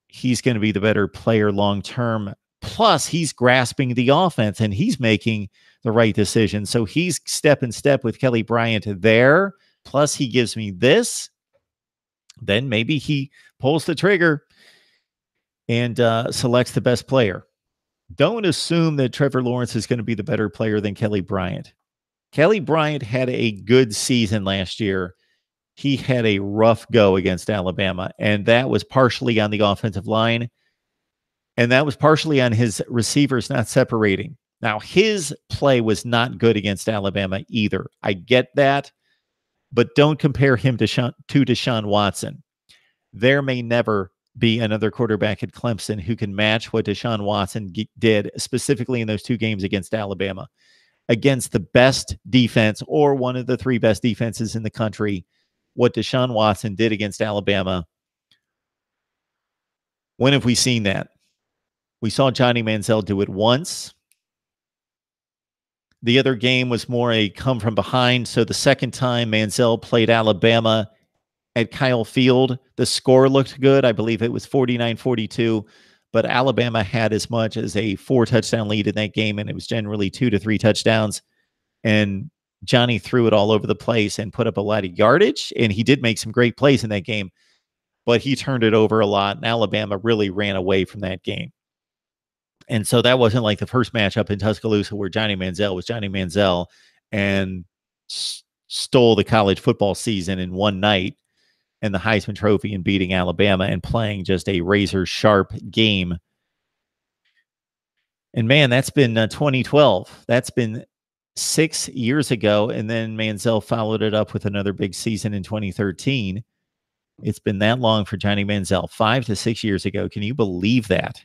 He's going to be the better player long term. Plus, he's grasping the offense and he's making the right decision. So he's step in step with Kelly Bryant there. Plus, he gives me this. Then maybe he pulls the trigger and selects the best player. Don't assume that Trevor Lawrence is going to be the better player than Kelly Bryant. Kelly Bryant had a good season last year. He had a rough go against Alabama, and that was partially on the offensive line, and that was partially on his receivers not separating. Now, his play was not good against Alabama either. I get that, but don't compare him to Deshaun Watson. There may never be another quarterback at Clemson who can match what Deshaun Watson did, specifically in those two games against Alabama, against the best defense or one of the three best defenses in the country. What Deshaun Watson did against Alabama. When have we seen that? We saw Johnny Manziel do it once. The other game was more a come from behind. So the second time Manziel played Alabama at Kyle Field, the score looked good. I believe it was 49-42, but Alabama had as much as a 4-touchdown lead in that game, and it was generally 2 to 3 touchdowns. And Johnny threw it all over the place and put up a lot of yardage, and he did make some great plays in that game, but he turned it over a lot, and Alabama really ran away from that game. And so that wasn't like the first matchup in Tuscaloosa where Johnny Manziel was Johnny Manziel and stole the college football season in one night and the Heisman Trophy and beating Alabama and playing just a razor-sharp game. And, man, that's been 2012. That's been 6 years ago, and then Manziel followed it up with another big season in 2013. It's been that long for Johnny Manziel, 5 to 6 years ago. Can you believe that?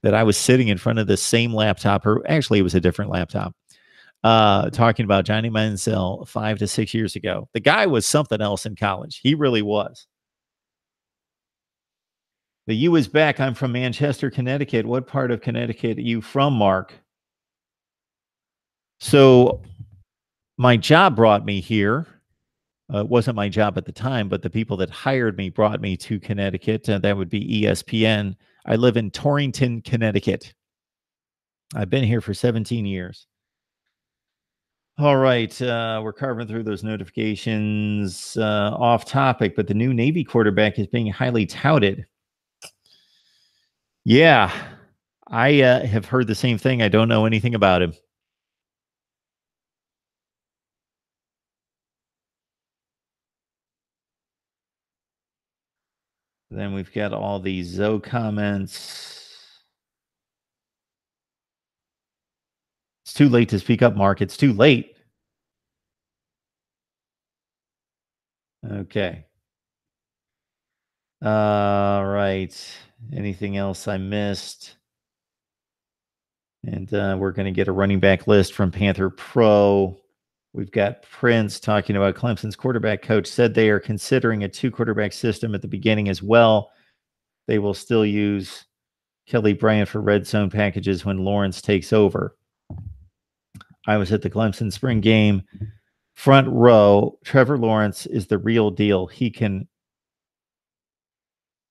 That I was sitting in front of the same laptop, or actually it was a different laptop, talking about Johnny Manziel 5 to 6 years ago. The guy was something else in college. He really was. The U is back. I'm from Manchester, Connecticut. What part of Connecticut are you from, Mark? So my job brought me here. It wasn't my job at the time, but the people that hired me brought me to Connecticut. That would be ESPN. I live in Torrington, Connecticut. I've been here for 17 years. All right. We're carving through those notifications. Off topic, but the new Navy quarterback is being highly touted. Yeah, I have heard the same thing. I don't know anything about him. Then we've got all these Zoe comments. It's too late to speak up, Mark. It's too late. Okay. All right. Anything else I missed? And we're going to get a running back list from Panther Pro. We've got Prince talking about Clemson's quarterback coach said they are considering a 2-quarterback system at the beginning as well. They will still use Kelly Bryant for red zone packages when Lawrence takes over. I was at the Clemson spring game. Front row, Trevor Lawrence is the real deal. He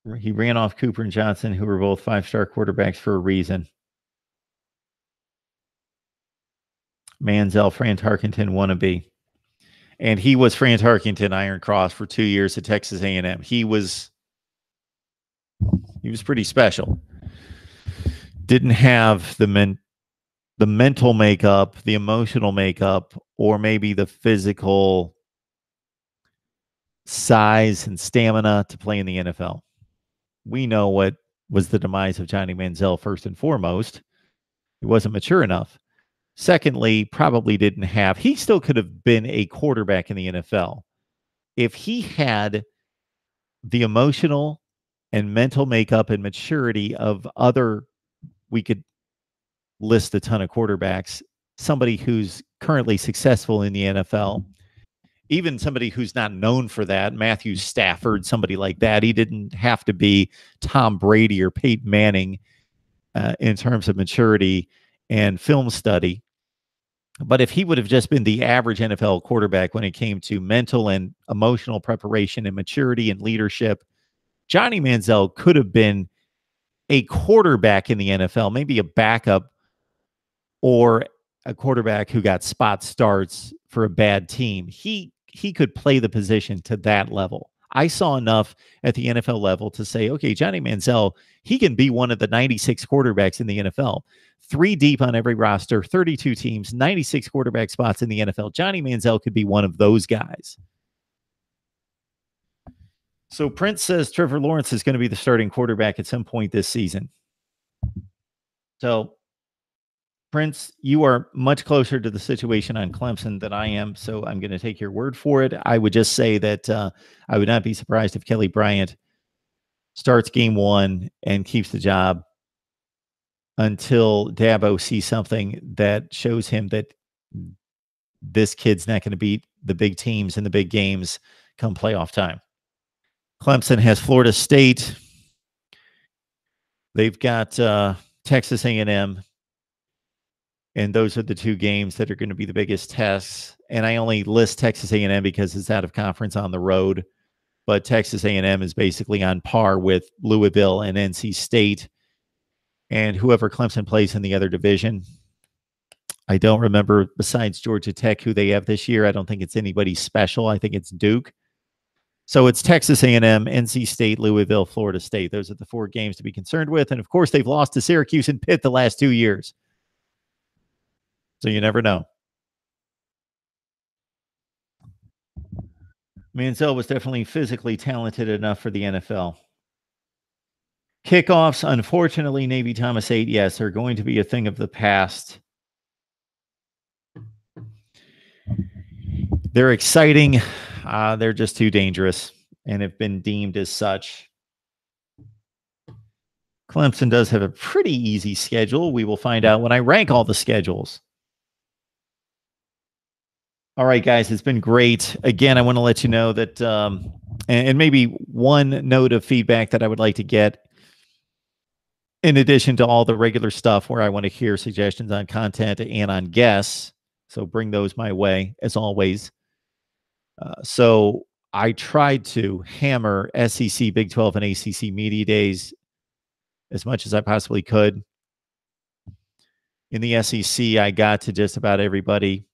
ran off Cooper and Johnson, who were both 5-star quarterbacks for a reason. Manziel, Fran Tarkenton wannabe. And he was Fran Tarkenton, Iron Cross, for 2 years at Texas A&M. He was pretty special. Didn't have the mental makeup, the emotional makeup, or maybe the physical size and stamina to play in the NFL. We know what was the demise of Johnny Manziel first and foremost. He wasn't mature enough. Secondly, probably didn't have, he still could have been a quarterback in the NFL if he had the emotional and mental makeup and maturity of other, we could list a ton of quarterbacks, somebody who's currently successful in the NFL, even somebody who's not known for that, Matthew Stafford, somebody like that. He didn't have to be Tom Brady or Peyton Manning in terms of maturity and film study. But if he would have just been the average NFL quarterback when it came to mental and emotional preparation and maturity and leadership, Johnny Manziel could have been a quarterback in the NFL, maybe a backup or a quarterback who got spot starts for a bad team. He could play the position to that level. I saw enough at the NFL level to say, okay, Johnny Manziel, he can be one of the 96 quarterbacks in the NFL. 3 deep on every roster, 32 teams, 96 quarterback spots in the NFL. Johnny Manziel could be one of those guys. So Prince says Trevor Lawrence is going to be the starting quarterback at some point this season. So Prince, you are much closer to the situation on Clemson than I am, so I'm going to take your word for it. I would just say that I would not be surprised if Kelly Bryant starts game 1 and keeps the job until Dabo sees something that shows him that this kid's not going to beat the big teams in the big games come playoff time. Clemson has Florida State. They've got Texas A&M. And those are the 2 games that are going to be the biggest tests. And I only list Texas A&M because it's out of conference on the road. But Texas A&M is basically on par with Louisville and NC State and whoever Clemson plays in the other division. I don't remember, besides Georgia Tech, who they have this year. I don't think it's anybody special. I think it's Duke. So it's Texas A&M, NC State, Louisville, Florida State. Those are the 4 games to be concerned with. And, of course, they've lost to Syracuse and Pitt the last 2 years. So you never know. Manziel was definitely physically talented enough for the NFL. Kickoffs, unfortunately, Navy Thomas 8, yes, are going to be a thing of the past. They're exciting. They're just too dangerous and have been deemed as such. Clemson does have a pretty easy schedule. We will find out when I rank all the schedules. All right, guys, it's been great. Again, I want to let you know that, and maybe one note of feedback that I would like to get, in addition to all the regular stuff where I want to hear suggestions on content and on guests, So bring those my way, as always. So I tried to hammer SEC, Big 12, and ACC media days as much as I possibly could. In the SEC, I got to just about everybody.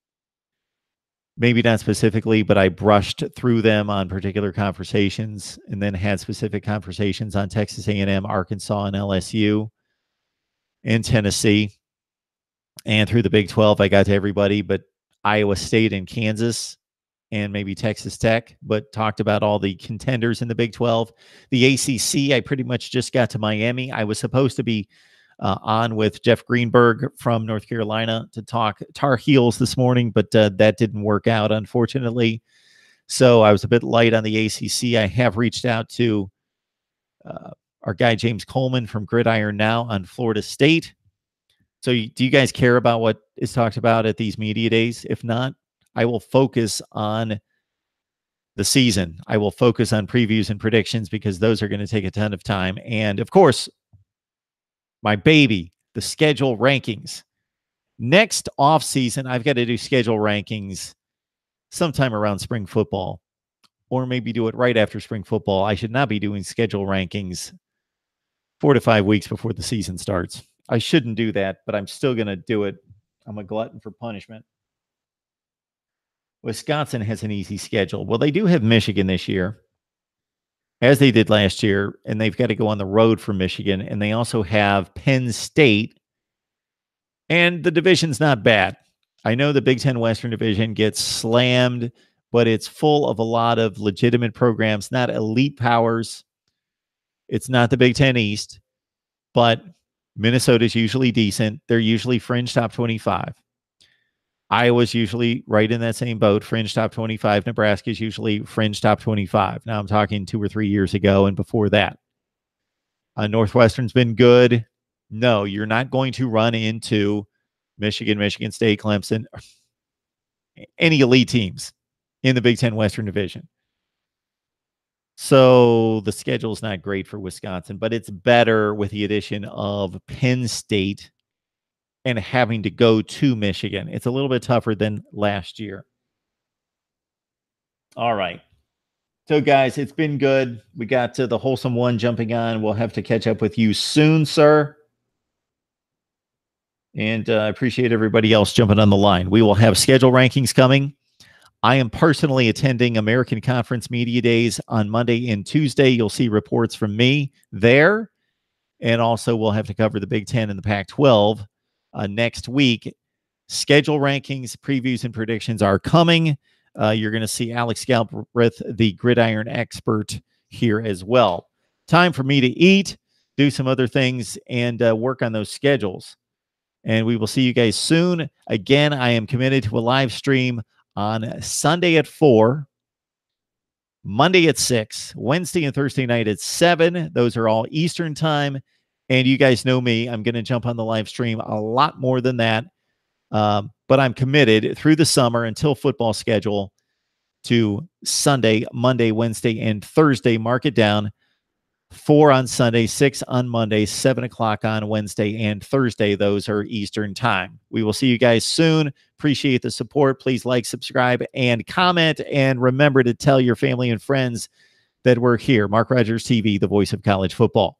Maybe not specifically, but I brushed through them on particular conversations, and then had specific conversations on Texas A&M, Arkansas, and LSU, and Tennessee. And through the Big 12, I got to everybody but Iowa State and Kansas, and maybe Texas Tech, but talked about all the contenders in the Big 12. The ACC, I pretty much just got to Miami. I was supposed to be on with Jeff Greenberg from North Carolina to talk Tar Heels this morning, but that didn't work out, unfortunately. So I was a bit light on the ACC. I have reached out to our guy James Coleman from Gridiron Now on Florida State. So do you guys care about what is talked about at these media days? If not, I will focus on the season. I will focus on previews and predictions because those are going to take a ton of time. And of course, my baby, the schedule rankings. Next off season, I've got to do schedule rankings sometime around spring football, or maybe do it right after spring football. I should not be doing schedule rankings 4 to 5 weeks before the season starts. I shouldn't do that, but I'm still going to do it. I'm a glutton for punishment. Wisconsin has an easy schedule. Well, they do have Michigan this year, as they did last year, and they've got to go on the road for Michigan. And they also have Penn State, and the division's not bad. I know the Big Ten Western Division gets slammed, but it's full of a lot of legitimate programs, not elite powers. It's not the Big Ten East, but Minnesota's usually decent. They're usually fringe top 25. Iowa's usually right in that same boat, fringe top 25. Nebraska's usually fringe top 25. Now I'm talking 2 or 3 years ago and before that. Northwestern's been good. No, you're not going to run into Michigan, Michigan State, Clemson, any elite teams in the Big Ten Western Division. So the schedule's not great for Wisconsin, but it's better with the addition of Penn State and having to go to Michigan. It's a little bit tougher than last year. All right. So, guys, it's been good. We got to the Wholesome One jumping on. We'll have to catch up with you soon, sir. And I appreciate everybody else jumping on the line. We will have schedule rankings coming. I am personally attending American Conference Media Days on Monday and Tuesday. You'll see reports from me there. And also we'll have to cover the Big Ten and the Pac-12 next week. Schedule rankings, previews, and predictions are coming. You're going to see Alex Galbraith, the gridiron expert, here as well. Time for me to eat, do some other things, and work on those schedules. And we will see you guys soon. Again, I am committed to a live stream on Sunday at 4, Monday at 6, Wednesday and Thursday night at 7. Those are all Eastern time. And you guys know me. I'm going to jump on the live stream a lot more than that. But I'm committed through the summer until football schedule to Sunday, Monday, Wednesday, and Thursday. Mark it down. 4 on Sunday, 6 on Monday, 7 o'clock on Wednesday and Thursday. Those are Eastern time. We will see you guys soon. Appreciate the support. Please like, subscribe, and comment. And remember to tell your family and friends that we're here. Mark Rogers TV, the voice of college football.